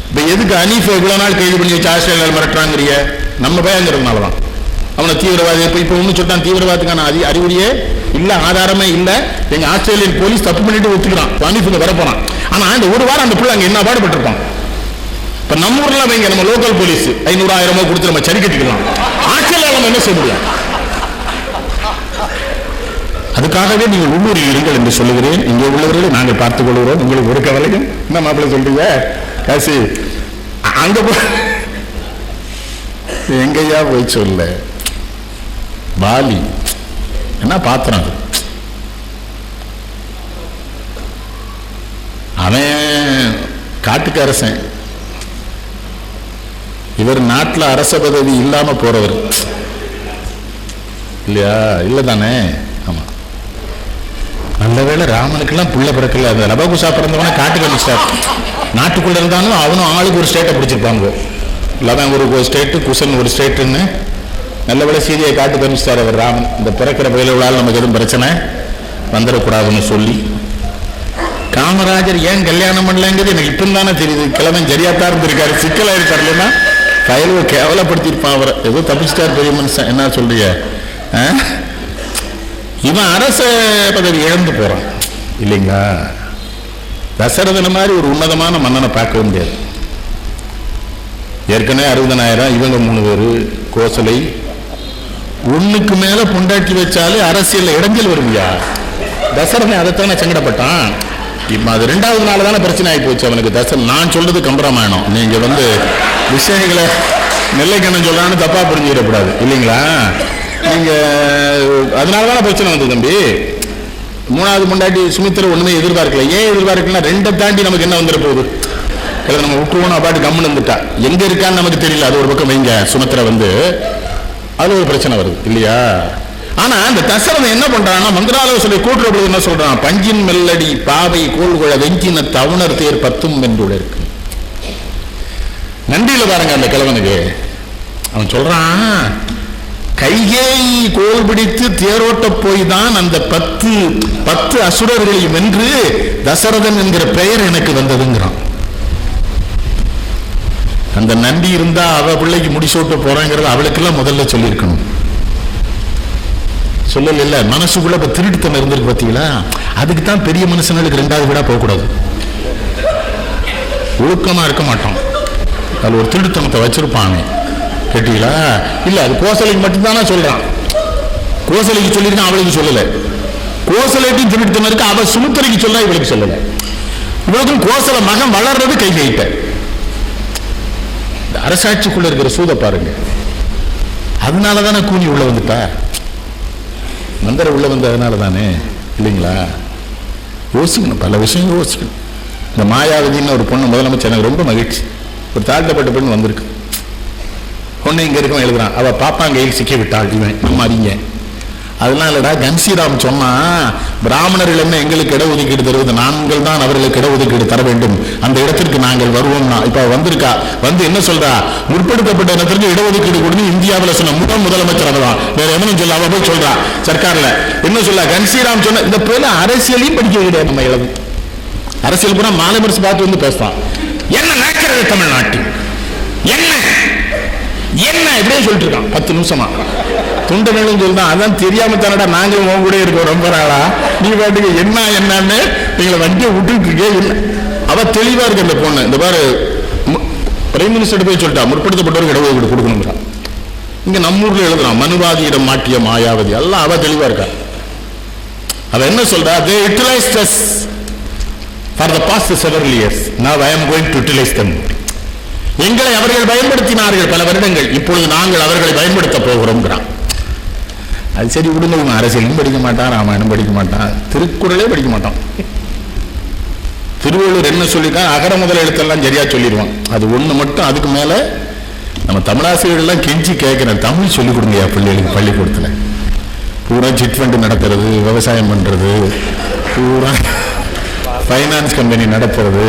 Speaker 1: இப்ப எதுக்கு அனீஃபை இவ்வளவு நாள் கைது பண்ணி வச்சு ஆஸ்திரேலியாவில் மிரட்டுறாங்கிறிய? நம்ம பயங்கிறதுனாலதான். அவனை தீவிரவாதி இப்ப ஒண்ணு சொல்லிட்டான், தீவிரவாதத்துக்கான அறிகுறியே இல்ல, ஆதாரமே இல்ல. எங்க ஆஸ்திரேலியன் போலீஸ் தப்பு பண்ணிட்டு ஒத்துக்கிறான், அனீஃபுக்கு வர போறான். ஆனா இந்த ஒரு வாரம் அந்த பிள்ளை அங்க என்ன பாடுபட்டிருப்பான். இப்ப நம்ம ஊர்ல வைங்க, நம்ம லோக்கல் போலீஸ் 500,000 கொடுத்து நம்ம சரி கட்டிக்கலாம். ஆஸ்திரேலியாவில் நம்ம என்ன செய்ய முடியும்? அதுக்காகவே நீங்கள் உள்ளூரில் இருங்கள் என்று சொல்லுகிறேன். இங்கே உள்ளவர்களை நாங்கள் பார்த்துக் கொள்கிறோம். உங்களுக்கு ஒரு கவலையும் என்ன மாப்பிள்ளை சொல்றீங்க காசி அங்க எங்கயா போய் சொல்ல. பாலி என்ன பாத்திரம், அவன் காட்டுக்கு அரசன், இவர் நாட்டில் அரச பதவி இல்லாம போறவர் இல்லையா? இல்லதானே? ஆமா. நல்ல வேளை ராமனுக்கெல்லாம் புள்ள பிறக்கல. அந்த லபகுசா பிறந்தவன காட்டுக்கு அனுப்பிச்சார். நாட்டுக்குள்ள இருந்தாலும் அவனும் ஆளுக்கு ஒரு ஸ்டேட்டை பிடிச்சிருப்பாங்க. லவன் ஒரு ஸ்டேட்டு, குசன் ஒரு ஸ்டேட்டுன்னு. நல்ல வேளை சீதையை காட்டுக்கு அனுப்பிச்சார் அவர் ராமன். இந்த பிறக்கிற பயிலால் நமக்கு எதுவும் பிரச்சனை வந்துடக்கூடாதுன்னு சொல்லி. காமராஜர் ஏன் கல்யாணம் பண்ணலங்கிறது எனக்கு இப்போ தானே தெரியுது. கிழவன் சரியாத்தான் இருந்திருக்காரு, சிக்கலா இருக்காரு. இல்லைன்னா பயலுவை கேவலப்படுத்திருப்பான் அவரை. ஏதோ தப்பிச்சிட்டார் பெரிய மனுஷன். என்ன சொல்றீங்க? இவன் அரச பதவி இழந்து போறான் இல்லைங்களா? தசரதன மாதிரி ஒரு உன்னதமான மன்னனை பார்க்க முடியாது. ஏற்கனவே 60,000, இவங்க 3 பேரு, கோசலை. ஒண்ணுக்கு மேல பொண்டாட்டி வச்சாலே அரசியல் இடைஞ்சல் வருவியா? தசரதன் அதைத்தானே சங்கடப்பட்டான். இப்ப அது 2வது நாள் தானே பிரச்சனை ஆகி போச்சு அவனுக்கு. தசரன் நான் சொல்றது கம்பராமாயணம், நீங்க விஷயங்களை நெல்லைக்கண்ணன் சொல்றான்னு தப்பா புரிஞ்சுக்கிடக்கூடாது இல்லைங்களா? நீங்க அதனாலதான பிரச்சனை வந்து தம்பி. 3வது பொண்டாட்டி சுமித்திர ஒண்ணுமே எதிர்பார்க்கல. ஏன் எதிர்பார்க்கல? 2 தாண்டி நமக்கு என்ன வந்துட போகுது? நம்ம விட்டுவோம் அப்பாட்டு கம்முன்னு வந்துட்டா எங்க இருக்கான்னு நமக்கு தெரியல. அது ஒரு பக்கம் வைங்க. சுமித்திர அது ஒரு பிரச்சனை வருது இல்லையா? ஆனா அந்த தசரதன் என்ன பண்றான்னா, மந்திராலோசனை கூட்டுறவு என்ன சொல்றான்? பஞ்சின் மெல்லடி பாவை கோள்குழ வெஞ்சின தவுணர் தேர் 10 வென்றுள்ள இருக்கு. நன்றியில பாருங்க அந்த கிழவனுக்கு. அவன் சொல்றான், கைகேயி கோல் பிடித்து தேரோட்ட போய் தான் அந்த 10 அசுரர்களையும் வென்று தசரதன் என்கிற பெயர் எனக்கு வந்ததுங்கிறான். அந்த நன்றி இருந்தா அவ பிள்ளைக்கு முடிசோட்ட போறாங்கிறது அவளுக்கெல்லாம் முதல்ல சொல்லியிருக்கணும். சொல்லல, மனசுக்குள்ள இப்ப திருட்டுத்தனம் இருந்திருக்கு பார்த்தீங்களா? அதுக்கு தான் பெரிய மனுஷனுக்கு 2வது வீடா போகக்கூடாது. ஒழுக்கமா இருக்க மாட்டோம், அதுல ஒரு திருட்டுத்தனத்தை வச்சிருப்பாங்க. கேட்டீங்களா? இல்ல, அது கோசலைக்கு மட்டும்தானே சொல்றான். கோசலைக்கு சொல்லிருக்கான், அவளுக்கு சொல்லல. கோசலைக்கும் திருட்டுத்தனம் இருக்கு, அவ சுமுத்திரைக்கு சொல்ல, இவளுக்கு சொல்லல. இவளுக்கும் கோசல மகன் வளர்றது கைகிட்ட. அரசாட்சிக்குள்ள இருக்கிற சூத பாருங்க. அதனாலதானே கூனி உள்ள வந்துட்டா, மந்திர உள்ள வந்ததுனால தானே, இல்லைங்களா? யோசிக்கணும், பல விஷயம் யோசிக்கணும். இந்த மாயாவதின்னு ஒரு பொண்ணு முதலமைச்சர், எனக்கு ரொம்ப மகிழ்ச்சி. ஒரு தாழ்த்தப்பட்ட பெண் வந்திருக்கு. பொண்ணு இங்க இருக்கும் எழுதுறான், அவ பாப்பாங்கையில் சிக்கி விட்டாள். இவன் நம்ம அறிங்க. அதெல்லாம் இல்லடா, கன்சிராம் சொன்னா பிராமணர்கள் என்ன எங்களுக்கு இடஒதுக்கீடு தருவது, நாங்கள் தான் அவர்களுக்கு இடஒதுக்கீடு தர வேண்டும், அந்த இடத்திற்கு நாங்கள் வருவோம்னா. இப்ப வந்திருக்கா, வந்து என்ன சொல்றா, முற்படுத்தப்பட்ட இடத்திற்கு இடஒதுக்கீடு கொடுத்து இந்தியாவில் சொன்ன முதலமைச்சர் அவதான், வேற எவனும் சொல்ல. அவ போய் சொல்றா சர்க்கார்ல என்ன சொல்ல, கன்சிராம் சொன்ன இந்த போல அரசியலையும் படிக்க கிடையாது. நம்ம எழுது அரசியல் கூட மாலமரிசி பார்த்து வந்து பேசுவான். என்ன நடக்கிறது தமிழ்நாட்டில், என்ன என்ன இப்படியே சொல்லிட்டு இருக்கான் 10 நிமிஷமா. துண்டனும் சொல்றான், அதான் தெரியாம தானடா நாங்களும் உன் கூட இருக்கோம் ரொம்ப நாளா, நீ பாட்டுக்கு என்னன்னு நீங்களை வண்டியை விட்டுட்டு இருக்கே. அவ தெளிவா இருக்கு அந்த பொண்ணு. இந்த பாரு, பிரைம் மினிஸ்டர் போய் சொல்லிட்டா முற்படுத்தப்பட்டவருக்கு இடஒதுக்கீடு கொடுக்கணுங்கிறான். இங்க நம்ம ஊர்ல எழுதுறான், மனுவாதியிடம் மாட்டிய மாயாவதி. எல்லாம் அவ தெளிவா இருக்கா. அவ என்ன சொல்றா, they utilized us for the past several years, now I am going to utilize them. எங்களை அவர்கள் பயன்படுத்தினார்கள் பல வருடங்கள், இப்பொழுது நாங்கள் அவர்களை பயன்படுத்த போகிறோம்ங்கிறான். அது சரி விடுங்க, அரசியலும் படிக்க மாட்டான், ராமாயணம் படிக்க மாட்டான், திருக்குறளே படிக்க மாட்டான். திருவள்ளுவர் என்ன சொல்லியிருக்கான், அகர முதல எழுத்தெல்லாம் சரியா சொல்லிடுவான். அது ஒண்ணு மட்டும், அதுக்கு மேல நம்ம தமிழாசிரியர்கள் எல்லாம் கெஞ்சி கேட்கிறேன், தமிழ் சொல்லிக் கொடுங்க பிள்ளைகளுக்கு பள்ளிக்கூடத்துல. பூரா சிட் ஃபண்ட் நடத்துறது, விவசாயம் பண்றது, பூரா ஃபைனான்ஸ் கம்பெனி நடத்துறது,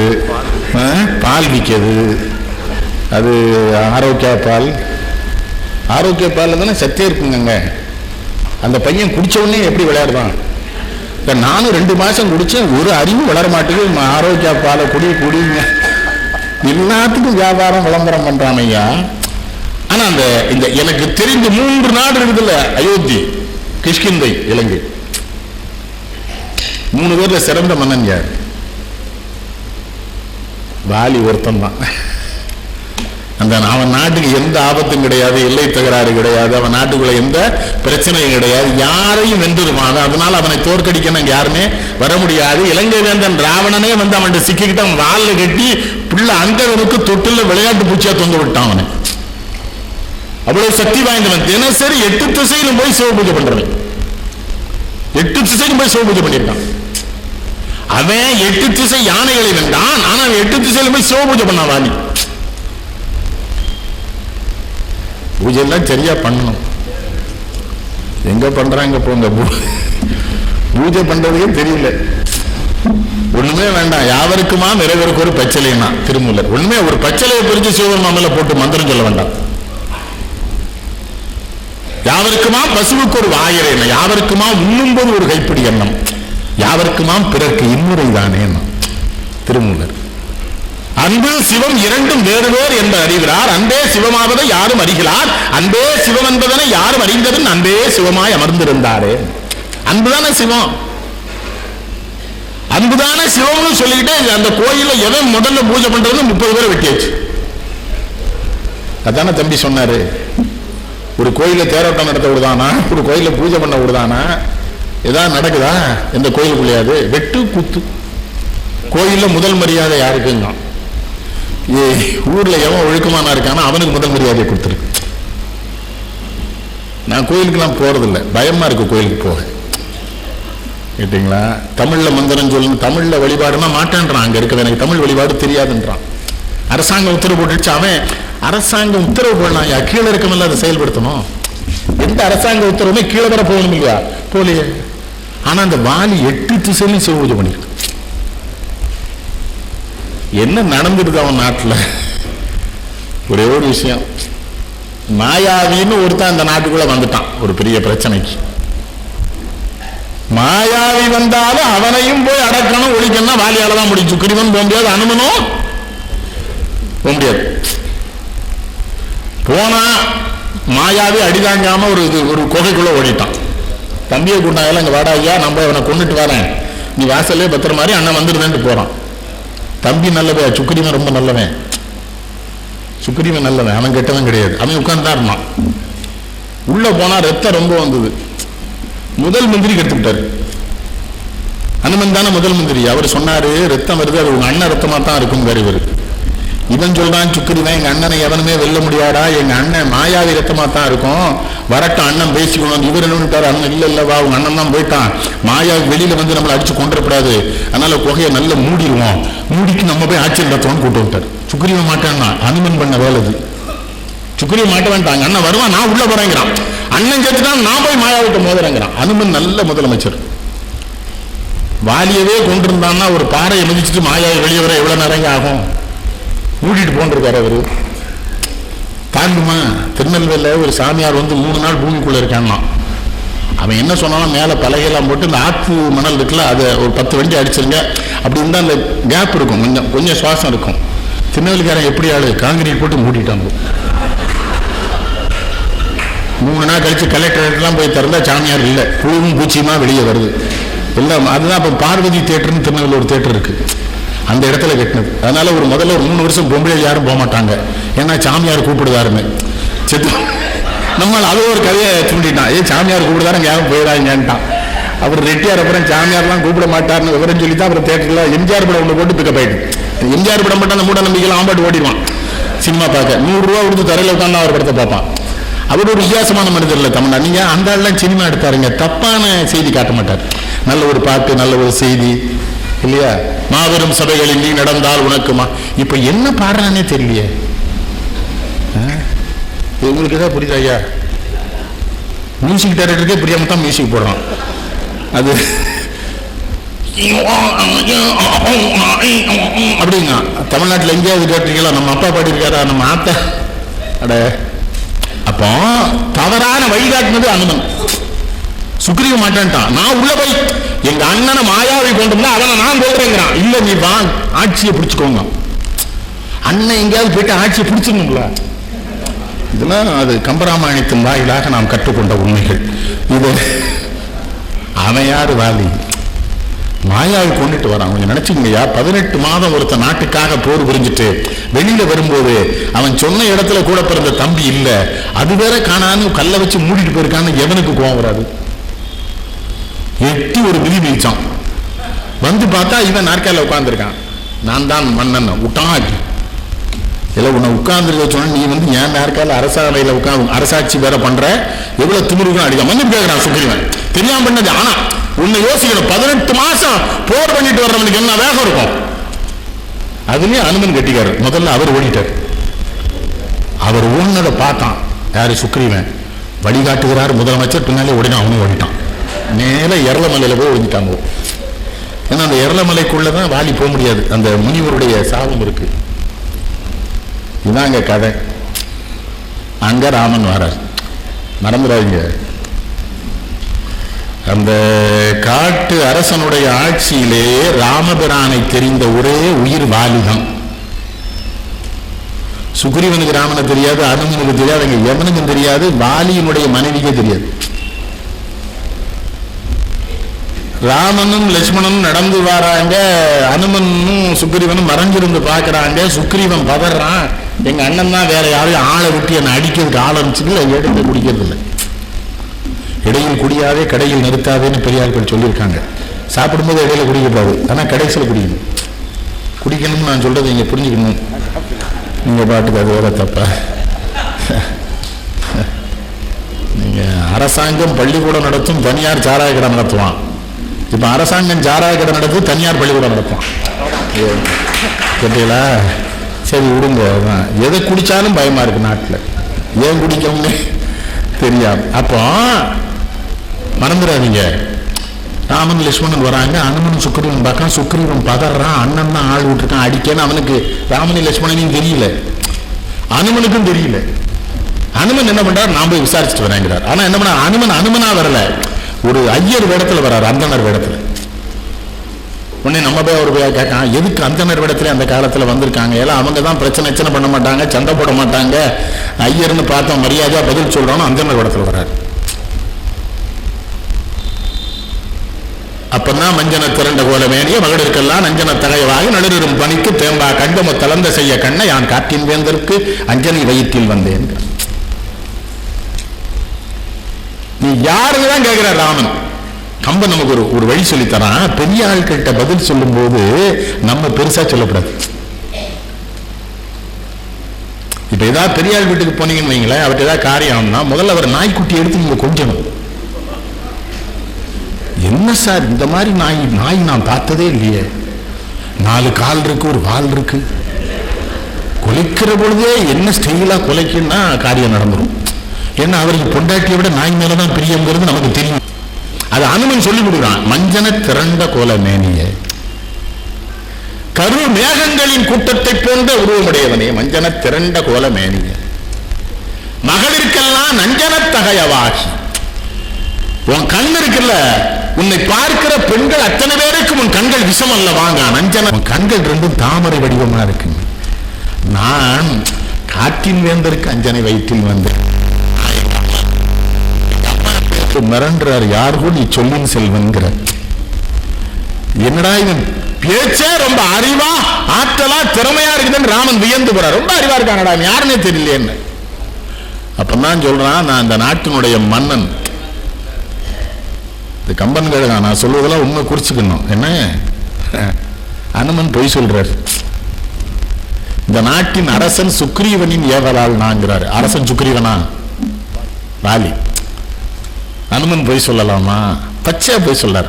Speaker 1: பால் விற்கிறது, அது ஆரோக்கிய பால் தானே சத்தே இருக்குங்க. அந்த பையன் குடிச்ச உடனே எப்படி விளையாடுவான். நானும் 2 மாசம் குடிச்சேன், ஒரு அறிவு வளர மாட்டேங்குது. ஆரோக்கிய பாலை குடிங்க, எல்லாத்துக்கும் வியாபாரம் விளம்பரம் பண்றான் ஐயா. ஆனா அந்த இந்த எனக்கு தெரிந்து 3 நாடு இருக்குதுல்ல, அயோத்தி, கிஷ்கிந்தை, இலங்கை, 3 பேர்ல சிறந்த மன்னன் யார்? வாலி ஒருத்தன் தான். அந்த அவன் நாட்டுக்கு எந்த ஆபத்தும் கிடையாது, எல்லை தகராறு கிடையாது, அவன் நாட்டுக்குள்ள எந்த பிரச்சனையும் கிடையாது, யாரையும் வென்றுருவாங்க. அதனால அவனை தோற்கடிக்கணும் யாருமே வர முடியாது. இலங்கை வேந்தன் ராவணனே வந்து அவன் சிக்கிக்கிட்டு அவன் வால்ல கட்டி புள்ள அங்கவனுக்கு தொட்டுல விளையாட்டு பூச்சியா தொங்க விட்டான். அவனை அவ்வளவு சக்தி வாய்ந்தவன். தினசரி 8 திசையிலும் போய் சிவ பூஜை பண்றவன், 8 திசையிலும் போய் சிவ பூஜை பண்ணிருக்கான். அவன் 8 திசை யானைகளை வென்றான், ஆனா அவன் 8 திசையிலும் போய் சிவ பூஜை பண்ணான். வாலி பூஜை எல்லாம் சரியா பண்ணணும். எங்க பண்றாங்க போங்க, பூஜை பண்றதுக்கே தெரியல. ஒண்ணுமே வேண்டாம், யாவருக்குமா நிறைவேறுக்கு ஒரு பச்சலைனா திருமூலர். ஒண்ணுமே ஒரு பச்சலையை பிரிச்சு சிவபெருமான் போட்டு மந்திரம் சொல்ல வேண்டாம். யாவருக்குமா பசுவுக்கு ஒரு வாயிரேன, யாவருக்குமா உண்ணும்போது ஒரு கைப்பிடி எண்ணம், யாவருக்குமா பிறர்க்கு இன்னுரை தானே திருமூலர். அன்பு சிவம் இரண்டும் வேறு வேறு என்பதை அறிகிறார். அன்பே சிவமாவதை யாரும் அறிகிறார், அன்பே சிவம் என்பதனை யாரும் அறிந்ததும் அன்பே சிவமாய் அமர்ந்திருந்தாரே. அன்புதானே சிவம், அன்புதானே சிவம்னு சொல்லிக்கிட்டே அந்த கோயில எவன் முதல்ல பூஜை பண்றது 30 பேரை வெட்டியாச்சு. அதான தம்பி சொன்னாரு, ஒரு கோயில தேரோட்டம் நடத்த விடுதானா, ஒரு கோயில பூஜை பண்ண விடுதானா, ஏதாவது நடக்குதா இந்த கோயிலுக்குள்ளையாது? வெட்டு குத்து. கோயில்ல முதல் மரியாதை யாருக்குங்க? ஊர்ல எவன் ஒழுக்கமானா இருக்கானா அவனுக்கு முதல் மரியாதையை கொடுத்துருக்கு. நான் கோயிலுக்கு போறதில்லை, பயமா இருக்கு கோயிலுக்கு போக. கேட்டீங்களா? தமிழ்ல மந்திரம் சொல்லணும், தமிழ்ல வழிபாடுனா மாட்டேன்றான். அங்க இருக்கிறது எனக்கு தமிழ் வழிபாடு தெரியாதுன்றான். அரசாங்கம் உத்தரவு போட்டுச்சு. அவன் அரசாங்கம் உத்தரவு போடலாம், கீழே இருக்கமில்ல அதை செயல்படுத்தணும். எந்த அரசாங்க உத்தரவுமே கீழே வர போகணும் இல்லையா? போலியே. ஆனா அந்த வாலி 8 திசையிலும் சிவ பூஜை பண்ணிருக்கு. என்ன நடந்துருக்கு அவன் நாட்டில்? ஒரே ஒரு விஷயம், மாயாவின்னு ஒருத்தன் அந்த நாட்டுக்குள்ள வந்துட்டான் ஒரு பெரிய பிரச்சனைக்கு. மாயாவி வந்தாலும் அவனையும் போய் அடக்கணும் ஒழிக்கணும் வாலியால தான் முடியும். சுக்கிரீவன் போக முடியாது, அனுமனும் போக முடியாது. போனா மாயாவி அடிதாங்காம ஒரு குகைக்குள்ள ஓடிட்டான். தம்பியை கூட்டாங்கல்ல, அங்க வாடா ஐயா, நம்ம அவனை கொண்டுட்டு வரேன், நீ வாசல்லே பத்திர மாதிரி அண்ணன் வந்துருந்தேன்ட்டு போறான். தம்பி நல்லவன், சுக்கிரீவன் ரொம்ப நல்லவன். சுக்கிரீவன் நல்லவன், அவன் கெட்டவன் கிடையாது. அவன் உட்கார்ந்துதான் இருந்தான். உள்ள போனா ரத்தம் ரொம்ப வந்தது. முதல் மந்திரி கெடுத்துக்கிட்டாரு. அனுமன் தானே முதல் மந்திரி. அவர் சொன்னாரு ரத்தம் வருது, அது உங்க அண்ணன் ரத்தமா தான் இருக்கும். இவர் இவன் சொல்றான் சுக்கிரீவன் எங்க அண்ணனை எவனுமே வெல்ல முடியாடா, எங்க அண்ணன் மாயாவி ரத்தமா தான் இருக்கும், வரட்டும் அண்ணன் பேசிக்கணும். இவர் என்ன அண்ணன் இல்ல வா உங்க அண்ணன் தான் போயிட்டான், மாயாவி வெளியில வந்து நம்மளை அடிச்சு கொண்டுடக்கூடாது, அதனால குகையை நல்லா மூடிடுவோம், மூடிக்கு நம்ம போய் ஆட்சி நடத்துவோம்னு கூட்டு விட்டார். சுக்கிரீவன் மாட்டான்னா அனுமன் பண்ண வேலை. சுக்கிரீவன் மாட்ட வேண்டாங்க, அண்ணன் வருவான் நான் உள்ள போறேங்கிறான். அண்ணன் கேட்டுதான் நான் போய் மாயாவிட்ட மோதுறேங்கிறான். அனுமன் நல்ல முதலமைச்சர். வாலியவே கொண்டிருந்தான்னா ஒரு பாறையை மிதிச்சுட்டு மாயாவை வெளியே வர எவ்வளவு நேரம் ஆகும்? மூடிட்டு போன்றிருக்காரு அவரு. தாண்டுமா? திருநெல்வேலியில ஒரு சாமியார் வந்து 3 நாள் பூமிக்குள்ள இருக்கான்னா, அவன் என்ன சொன்னாலும் மேல பலகையெல்லாம் போட்டு இந்த ஆத்து மணல் இருக்குல்ல, அதை ஒரு 10 வண்டி அடிச்சிருங்க, அப்படி இருந்தா அந்த கேப் இருக்கும், கொஞ்சம் சுவாசம் இருக்கும். திருநெல்வேலிக்காரன் எப்படி ஆளு, காங்கிரீட் போட்டு மூடிட்டாங்க. 3 நாள் கழிச்சு கலெக்டரேட்லாம் போய் திறந்தா சாமியார் இல்லை, புழுவும் பூச்சியுமா வெளியே வருது எல்லாம். அதுதான் இப்போ பார்வதி தியேட்டர்னு திருநெல்வேலி ஒரு தியேட்டர் இருக்கு, அந்த இடத்துல கட்டினது. அதனால முதல்ல ஒரு 3 வருஷம் பொம்பளை யாரும் போக மாட்டாங்க, ஏன்னா சாமியார் கூப்பிடுதாருன்னு. செத்து நம்ம அது ஒரு கதையை தூண்டிட்டான். சாமியார் கூப்பிடுதாரு யாரும் போயிடாங்கன்ட்டான். அவர் ரெட்டியார் அப்புறம் சாமியார்லாம் கூப்பிட மாட்டார்னு விவரம் சொல்லி தான் அப்புறம் தேட்டர்ல எம்ஜிஆர் படம் ஒன்று போட்டு பிக்கப் ஆயிட்டு. எம்ஜிஆர் படம் மட்டும் அந்த மூட நம்பிக்கையில் ஆம்பாட்டு ஓடிடுவான் சினிமா பார்க்க. 100 ரூபா கொடுத்து தரையில் உட்காந்து அவர் படத்தை பார்ப்பான். அவர் ஒரு வித்தியாசமான மனிதர் இல்லை தமிழ்நாடு. நீங்க அந்த ஆள்லாம் சினிமா எடுத்தாருங்க, தப்பான செய்தி காட்ட மாட்டார், நல்ல ஒரு பாட்டு நல்ல ஒரு செய்தி இல்லையா. மாபெரும் சபைகளில் நீ நடந்தால் உனக்குமா, இப்ப என்ன பாடுறானே தெரியலையே. உங்களுக்கு ஏதாவது புரியுதா ஐயா? மியூசிக் டைரக்டருக்கே புரியாம தான் மியூசிக் போடுறான். அது அப்படிங்க தமிழ்நாட்டில் எங்கேயாவது கேட்டீங்களா? நம்ம அப்பா பாடியிருக்காரா, நம்ம ஆத்த அட. அப்போ தவறான வழிகாட்டினது அனுமன். சுக்கிரீவ மாட்டான்ட்டான். நான் உள்ள போய் எங்க அண்ணனை மாயாவை கொண்டு வந்தா அவனை நான் சொல்றேங்கிறான். இல்ல நீ வா ஆட்சியை பிடிச்சுக்கோங்க. அண்ணன் எங்கேயாவது போயிட்டு ஆட்சியை பிடிச்சிருந்தோம்ல. இதெல்லாம் அது கம்பராமாயணத்தின் வாயிலாக நாம் கற்றுக்கொண்ட உண்மைகள். இது அவன் யாரு வாலி, மாயாவை கொண்டுட்டு வரான். கொஞ்சம் நினைச்சுங்கய்யா, 18 மாதம் ஒருத்த நாட்டுக்காக போர் புரிஞ்சுட்டு வெளியில வரும்போது அவன் சொன்ன இடத்துல கூட பிறந்த தம்பி இல்ல, அது வேற காணான்னு கல்லை வச்சு மூடிட்டு போயிருக்கான்னு எவனுக்கு கோவம் வராது? எட்டி ஒரு மிதி மிதிச்சான். வந்து பார்த்தா இவன் நாற்காலில் உட்கார்ந்துருக்கான். நான் தான் மன்னன் விட்டான். இல்லை உன்னை உட்கார்ந்துருக்க சொன்ன நீ வந்து என் நாற்காலில் அரசாணையில் உட்காந்து அரசாட்சி வேற பண்ற, எவ்வளவு திமிருக்கும் அடிக்க மன்னிப்பு கேட்கிறான் சுக்கிரீவன். தெரியாம பண்ணது. ஆனா உன்னை யோசிக்கணும், 18 மாசம் போர் பண்ணிட்டு வர்றவனுக்கு என்ன வேகம் இருக்கும்? அதுலயும் அனுமன் கட்டிக்காரு. முதல்ல அவர் ஓடிட்டார். அவர் ஓடினதை பார்த்தான் யாரு? சுக்கிரீவன். வழிகாட்டுகிறார் முதலமைச்சர், பின்னாலே ஓடினா அவனும் ஓடிட்டான். நேர எரளமலையில போய் ஒழிஞ்சிட்டாங்க. ஏன்னா அந்த எரளமலைக்குள்ளதான் வாலி போக முடியாது, அந்த முனிவருடைய சாபம் இருக்கு. இதாங்க கதை. அங்க ராமன் வரார், மறந்துடாதீங்க. அந்த காட்டு அரசனுடைய ஆட்சியிலே ராமபிரானை தெரிந்த ஒரே உயிர் வாலிதான். சுக்ரீவனுக்கு ராமனை தெரியாது, அனுமனுக்கு தெரியாது, எவனுக்கும் தெரியாது, வாலியினுடைய மனைவிக்கே தெரியாது. ராமனும் லட்சுமணனும் நடந்து வராங்க, அனுமனும் சுக்ரீவனும் மறைஞ்சிருந்து பாக்குறாங்க. சுக்ரீவன் பதறான், எங்க அண்ணன் தான் வேற யாரையும் ஆளை விட்டு என்னை அடிக்கிறதுக்கு ஆள் அனுப்பிச்சுக்கல, எடுத்து குடிக்கிறது இல்லை. இடையில் குடியாதே கடையில் நிறுத்தாதேன்னு பெரியார்கள் சொல்லியிருக்காங்க. சாப்பிடும்போது இடையில குடிக்கக்கூடாது, ஆனா கடைசியில் குடிக்கணும். குடிக்கணும்னு நான் சொல்றது நீங்க புரிஞ்சுக்கணும். நீங்க பாட்டுக்கு அது வேற தப்பா? நீங்க அரசாங்கம் பள்ளிக்கூடம் நடத்தும், தனியார் சாராய கடை நடத்துவான். இப்ப அரசாங்கம் சாராய கடை நடத்து, தனியார் பள்ளிக்கூடம் நடத்துவான். கேட்டீங்களா? சரி விடுங்க. எதை குடிச்சாலும் பயமா இருக்கு நாட்டில், ஏன் குடிக்கணும்னு தெரியாது. அப்போ மறந்துடாதீங்க, ராமன் லட்சுமணன் வராங்க, அனுமன் சுக்ரீவன் பார்க்க, சுக்ரீவன் பதறான், அண்ணன் தான் ஆள் விட்டுருக்கான் அடிக்கன்னு. அவனுக்கு ராமனி லட்சுமணனையும் தெரியல, அனுமனுக்கும் தெரியல. அனுமன் என்ன பண்றாரு, நான் போய் விசாரிச்சுட்டு வரேங்கிறார். ஆனா என்ன பண்ண, அனுமனா வரல, ஒரு ஐயர் வேடத்துல வர்றாரு, அந்தனர் வேடத்துல. உடனே நம்ம போய் அவர் போய் கேட்கான், எதுக்கு அந்தனர் வேடத்துல அந்த காலத்துல வந்திருக்காங்க, எல்லாம் அவங்க தான் பிரச்சனை பண்ண மாட்டாங்க, சண்டை போட மாட்டாங்க, ஐயர்னு பார்த்தா மரியாதையா பதில் சொல்றான்னு அந்தனர் வேடத்துல வர்றாரு. அப்பதான் மஞ்சன திரண்ட கோல வேணிய மகளிருக்கெல்லாம் நஞ்சன தகைவாகி நடுரும் பணிக்கு தேம்பா கண்டம தளர்ந்த செய்ய கண்ண யான் காட்டின் வேந்தற்கு அஞ்சனை வயிற்றில் வந்தேன். நீ யாருதான் கேட்கிற ராமன். கம்பன் நமக்கு ஒரு வழி சொல்லித்தரான். பெரிய ஆட்கிட்ட பதில் சொல்லும் போது நம்ம பெருசா சொல்லக்கூடாது. இப்ப ஏதாவது பெரிய ஆள் வீட்டுக்கு போனீங்கன்னு வைங்களேன், அவர்கிட்ட ஏதாவது காரியம்னா முதல்ல அவர் நாய்க்குட்டி எடுத்து நீங்க கொஞ்சணும். என்ன சார் இந்த மாதிரி நாய் நான் பார்த்ததே இல்லையே, 4 கால் இருக்கு, ஒரு வால் இருக்கு, கொலைக்கிற பொழுதே என்ன ஸ்டைலா கொலைக்குன்னா காரியம் நடந்துடும். ஏன்னா அவருக்கு பொண்டாட்டியை விட நாய் மேலதான் பிரியங்கிறது நமக்கு தெரியும். அது அனுமன் சொல்லி கொடுக்குறான். மஞ்சன திரண்ட கோல மேனிய கரு மேகங்களின் கூட்டத்தை போன்ற உருவமுடையவனே மஞ்சன திரண்ட கோல மேனிய மகளிருக்கெல்லாம் நஞ்சன தகையவாகி. உன் கண் இருக்குல்ல, உன்னை பார்க்கிற பெண்கள் அத்தனை பேருக்கும் உன் கண்கள் விஷம் அல்ல வாங்க நஞ்சன. உன் கண்கள் ரெண்டும் தாமரை வடிவமா இருக்கு. நான் காட்டின் வேந்தருக்கு அஞ்சனை வயிற்றில் வந்தேன். மிரண்டார், யார் கூட நீ சொல்லின் செல்வன்கிற. என்னடா இவன் பேச்சே ரொம்ப அறிவா ஆற்றலா திறமையா இருக்குதுன்னு ராமன் வியந்து போறார். ரொம்ப அறிவா இருக்கானடா, யாருன்னே தெரியல. அப்பதான் சொல்றான், நான் இந்த நாட்டினுடைய மன்னன். கம்பன் கேளுங்க, நான் சொல்வதெல்லாம் உண்மை குறிச்சுக்கணும். என்ன அனுமன் பொய் சொல்றார். இந்த நாட்டின் அரசன் சுக்ரீவனின் ஏவலால் நான்கிறார். அரசன் சுக்ரீவனா? வாலி. அனுமன் பொய் சொல்லலாமா? பச்சையா பொய் சொல்லார்.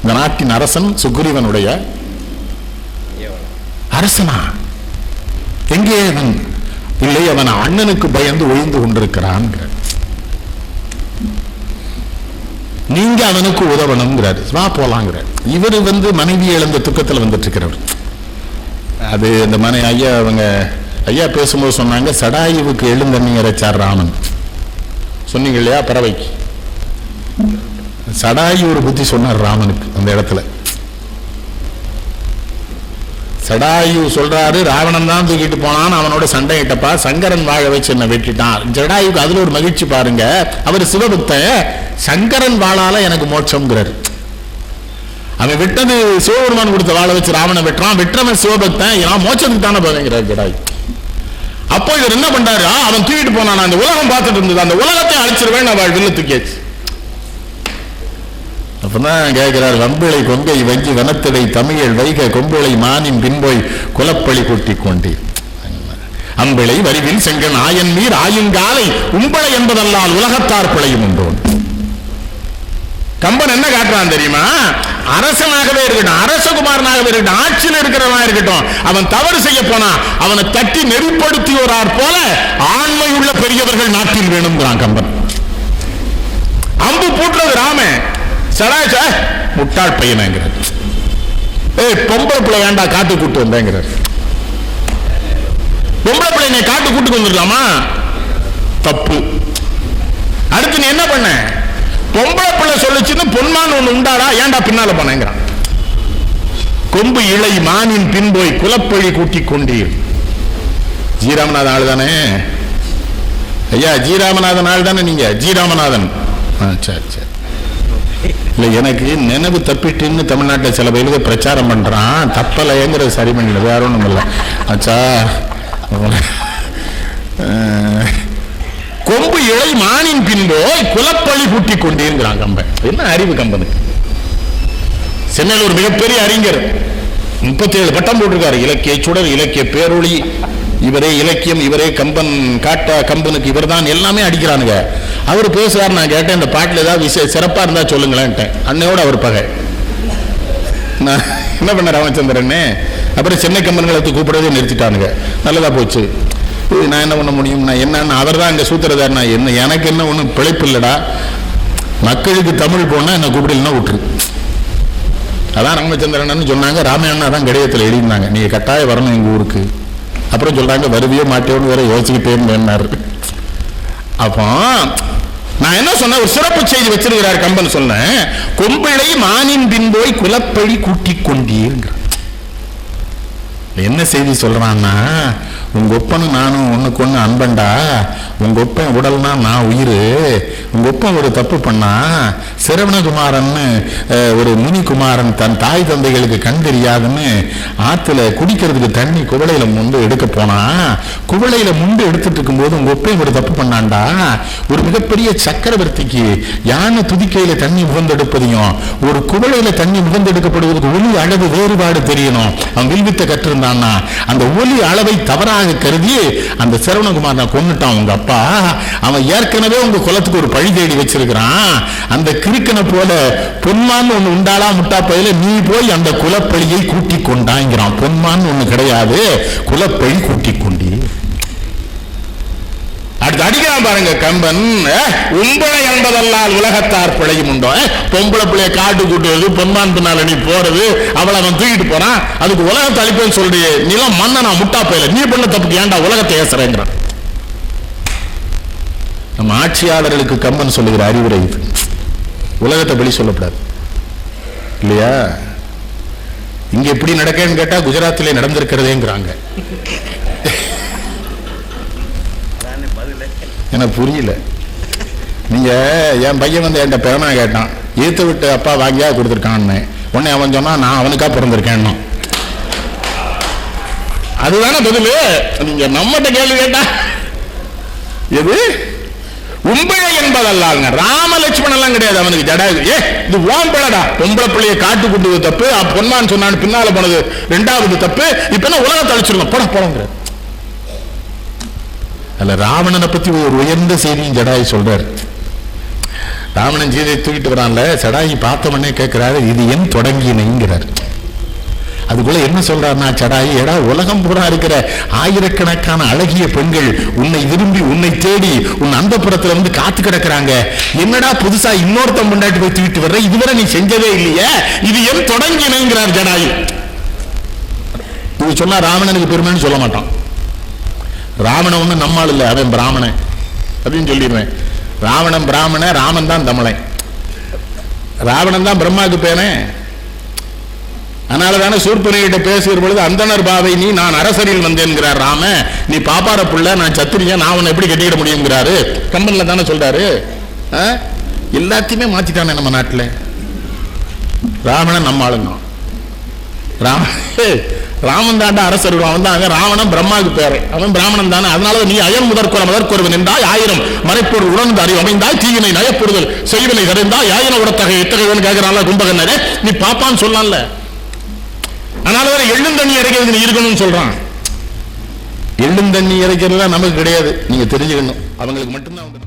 Speaker 1: இந்த நாட்டின் அரசன் சுக்ரீவனுடைய அரசனா? எங்கே அவன்? இல்லை, அவன் அண்ணனுக்கு பயந்து ஒழிந்து கொண்டிருக்கிறான். நீங்க அவனுக்கு உதவணுங்கிறாரு. வா போலாங்கிறார். இவர் மனைவி இழந்த துக்கத்தில் வந்துட்டு இருக்கிறவர். அது இந்த ஐயா அவங்க ஐயா பேசும்போது சொன்னாங்க, சடாயுவுக்கு எழுந்தண்ணி இறைச்சார் ராமன். சொன்னீங்க இல்லையா, பறவைக்கு சடாயு ஒரு புத்தி சொன்னார் ராமனுக்கு. அந்த இடத்துல சடாயு சொல்றாரு, ராவணன் தான் தூக்கிட்டு போனான், அவனோட சண்டையிட்டப்பா, சங்கரன் வாழ வச்சு என்ன வெட்டிட்டான். சடாயுக்கு அதுல ஒரு மகிழ்ச்சி பாருங்க. அவர் சிவபக்தன், சங்கரன் வாழால எனக்கு மோட்சம்ங்கிறார். அவன் விட்டது சிவபெருமான் கொடுத்த வாழ வச்சு ராவணன் வெட்டுறான், வெற்றவன் சிவபக்தன், நான் மோட்சத்துக்கு தானே போவேங்கிறார் ஜடாயு. அப்போ இவர் என்ன பண்றாரு, அவன் தூக்கிட்டு போனான், அந்த உலகம் பார்த்துட்டு இருந்தது, அந்த உலகத்தை அழிச்சிருவேன் அவள் வில்ல தூக்கியாச்சு. அப்பதான் கேட்கிறார், வம்பிளை கொங்கை வஞ்சி வனத்திடை தமிழ் வைக கொம்பிளை மானின் பின்போய் குலப்பழி கொட்டி கொண்டே அம்பிளை வரிவில் செங்கன் ஆயன் நீர் ஆயுங்காலை உம்பளை என்பதல்லால் உலகத்தார் பிழையும் உண்டோன். கம்பன் என்ன காட்டுறான் தெரியுமா? அரசனாகவே இருக்கட்டும், அரசகுமாரனாகவே இருக்கட்டும், ஆட்சியில் இருக்கிறவனா இருக்கட்டும், அவன் தவறு செய்ய போனா அவனை தட்டி நெறிப்படுத்தியோரார் போல ஆண்மையுள்ள பெரியவர்கள் நாட்டில் வேணும்ங்கிறான் கம்பன். அம்பு பூட்டுறது ராமன், சடாச்ச முட்டாள் பையனாங்கிறார். பொம்பளை பிள்ளை வேண்டா, காட்டு கூட்டு வந்தேங்கிறார். பொம்பளை பிள்ளை காட்டு கூட்டுக்கு வந்துடலாமா? தப்பு. அடுத்து நீ என்ன பண்ண? பொம்பளை பிள்ளை சொல்லுச்சுன்னு பொன்மான் ஒண்ணு உண்டாடா, ஏண்டா பின்னால போனேங்கிறான். கொம்பு இளை மானின் பின்போய் குலப்பழி கூட்டி கொண்டீர். ஜீராமநாதன் ஆள் தானே ஐயா? ஜீராமநாதன் ஆள் தானே நீங்க? ஜீராமநாதன். சரி சரி. இல்ல, எனக்கு நினைவு தப்பிட்டுன்னு தமிழ்நாட்டில் சில பேருக்கு பிரச்சாரம் பண்றான். தப்பலைங்கிறது சரி பண்ணல, வேற ஒண்ணும் இல்லை. ஆச்சா, கொம்பு இளை மானின் பின்போய் குலப்பழி கூட்டி கொண்டேங்கிறான் கம்பன். என்ன அறிவு கம்பனுக்கு! சென்னையில் ஒரு மிகப்பெரிய அறிஞர் 37 பட்டம் போட்டிருக்காரு. இலக்கிய சுடர், இலக்கிய பேரொளி, இவரே இலக்கியம், இவரே கம்பன் காட்ட, கம்பனுக்கு இவர் தான் எல்லாமே அடிக்கிறானுங்க. அவர் பேசுறாரு. நான் கேட்டேன், இந்த பாட்டில் ஏதாவது சிறப்பா இருந்தா சொல்லுங்களேன்ட்டேன். அன்னையோட அவர் பகை. நான் என்ன பண்ண ராமச்சந்திரன், அப்புறம் சென்னை கம்பன்களை கூப்பிடுறதே நிறுத்திட்டானுங்க. நல்லதா போச்சு. நான் என்ன பண்ண முடியும்? நான் என்னன்னு அவர் தான் அங்கே சூத்திரதார். நான் என்ன, எனக்கு என்ன ஒன்றும் பிழைப்பு இல்லடா, மக்களுக்கு தமிழ் போனா என்ன கூப்பிடலாம் விட்டுரு. அதான் ராமச்சந்திரன் சொன்னாங்க. ராமாயணா தான் கடிதத்தில் எழுதினாங்க, நீங்க கட்டாயம் வரணும் எங்க ஊருக்கு. அப்புறம் சொல்றாங்க, வருவியோ மாட்டேன்னு வேற யோசிச்சுக்கிட்டேன்னு. அப்போ நான் என்ன சொன்ன, ஒரு சிறப்பு செய்தி வச்சிருக்கிறார் கம்பன். சொன்னேன், கொம்பிளை மானின் பின்போய் குலப்பழி கூட்டிக் கொண்டீர். என்ன செய்தி சொல்றான்னா, உங்க ஒப்பனும் நானும் ஒண்ணுக்கு ஒண்ணு அன்பண்டா, உங்க ஒப்பன் உடல்னா நான் உயிர். உங்க ஒப்பன் ஒரு தப்பு பண்ணா, சிரவணகுமாரன் ஒரு முனிகுமாரன் தன் தாய் தந்தைகளுக்கு கண் தெரியாதுன்னு ஆத்துல குடிக்கிறதுக்கு தண்ணி குவளையில முண்டு எடுக்க போனா, குவளையில முண்டு எடுத்துட்டு இருக்கும் போது உங்க ஒப்பன் ஒரு தப்பு பண்ணாண்டா. ஒரு மிகப்பெரிய சக்கரவர்த்திக்கு யானை துதிக்கையில தண்ணி முகந்தெடுப்பதையும் ஒரு குவளையில தண்ணி முகந்தெடுக்கப்படுவதற்கு ஒலி அளவு வேறுபாடு தெரியணும். அவன் வில்வித்த கற்றிருந்தான். அந்த ஒலி அளவை தவறாக கருதி அந்த சிரவணகுமாரனை கொன்னுட்டான் உங்க அப்பா. அவன் ஏற்கனவே உங்க குலத்துக்கு ஒரு பழி தேடி வச்சிருக்கிறான். அந்த கிறுக்கனை போல பொன்மான் ஒண்ணு உண்டாளா முட்டா பையில நீ போய் அந்த குலப்பழியை கூட்டி கொண்டாங்கிறான். பொன்மான் ஒண்ணு கிடையாது, குலப்பழி கூட்டி கொண்டி. அடுத்து அடிக்கிறான் பாருங்க கம்பன், உம்பளை என்பதல்லால் உலகத்தார் பிழையும் உண்டோ. பொம்பளை பிள்ளைய காட்டு கூட்டுவது, பொன்மான் பின்னால நீ போறது, அவளை அவன் தூக்கிட்டு போறான், அதுக்கு உலகத்தை அழிப்பேன்னு சொல்றிய, நீலாம் மன்னனா முட்டா பையில, நீ பண்ண தப்புக்கு ஏன்டா உலகத்தை ஏசுறேங்கிறான். நம்ம ஆட்சியாளர்களுக்கு கம்பன் சொல்லுகிற அறிவுரை இது. உலகத்தை பழி சொல்லப்படாது இல்லையா. இங்க எப்படி நடக்கன்னு கேட்டா குஜராத்திலே நடந்திருக்கிறதேங்கிறாங்க. எனக்கு புரியல. நீங்க என் பையன் வந்து என்கிட்ட பிறனா கேட்டான், ஈர்த்து விட்டு அப்பா வாங்கியா கொடுத்துருக்கான்னு. உடனே அவன் சொன்னா நான் அவனுக்கா பிறந்திருக்கேன். அதுதானே பதில். நீங்க நம்மகிட்ட கேள்வி கேட்டா எது உம்பளை என்பதல்லாங்க. ராம லட்சுமணன் எல்லாம் கிடையாது அவனுக்கு. ஜடாயு இது ஓம் பிள்ளடா, பொம்பளை பிள்ளைய காட்டு கூட்டுவது தப்பு, பொன்மான் சொன்னான்னு பின்னால போனது ரெண்டாவது தப்பு, இப்ப என்ன உலகத்தை அழிச்சிருக்கோம் போட போறோங்கிற. அல்ல, ராவணனை பத்தி ஒரு உயர்ந்த செய்தியும் ஜடாயு சொல்றாரு. ராவணன் சீதையை தூக்கிட்டு வரான்ல, ஜடாயு பார்த்தவனே கேட்கிறாரு, இது என் தொடங்கினார். அதுக்குள்ள என்ன சொல்றாருன்னா, ஜடாயு ஏடா உலகம் பூரா இருக்கிற ஆயிரக்கணக்கான அழகிய பெண்கள் உன்னை விரும்பி உன்னை தேடி உன் அந்தப்புறத்துல வந்து காத்து கிடக்குறாங்க, என்னடா புதுசா இன்னொருத்தம் முன்னாடி போய் தூக்கிட்டு வர்ற, இதுவரை நீ செஞ்சதே இல்லையே, இது என் தொடங்கினார் ஜடாயு. இது சொன்னா ராவணனுக்கு பெருமைன்னு சொல்ல மாட்டான். ராவணன் ஒண்ணு நம்மால் இல்லை, அவன் பிராமணன் அப்படின்னு சொல்லிடுவேன். ராவணன் பிராமணன், ராமன் தான் தமிழன். ராவணன் தான் பிரம்மாவுக்கு பேனே. அதனாலதானே சூர்பனகிட்ட பேசுகிற பொழுது அந்தனர் பாவை நீ நான் அரசரில் வந்தேன்கிறார் ராம, நீ பாப்பார புள்ள நான் சத்திரியன், நான் உன்னை எப்படி கட்டிக்கிட முடியுங்கிறாரு. கம்பன்ல தானே சொல்றாரு. எல்லாத்தையுமே மாத்திட்டானே நம்ம நாட்டில். ராவணன் நம்ம ஆளுங்க. ராமன் தாண்டா அரசர், அவன் தான் ராவணன் பிரம்மாவுக்கு பேரு, அவன் பிராமணன் தானே. அதனால நீ அயன் முதற்கொருவன் என்றாய், ஆயிரம் மறைப்பொருள் உணர்ந்து அறிவு அமைந்தாய், தீயினை நயப்படுதல் செய்வனை கரைந்தாய், ஆயின உடத்தகை எத்தகையவன் கேட்கிறான் கும்பகண்ணரே, நீ பாப்பான்னு சொல்லலாம்ல. அதனாலதான் எள்ளும் தண்ணி இறைக்கிறது நீ இருக்கணும்னு சொல்றான். எள்ளும் தண்ணி இறைக்கிறதுலாம் நமக்கு கிடையாது, நீங்க தெரிஞ்சுக்கணும். அவங்களுக்கு மட்டும்தான்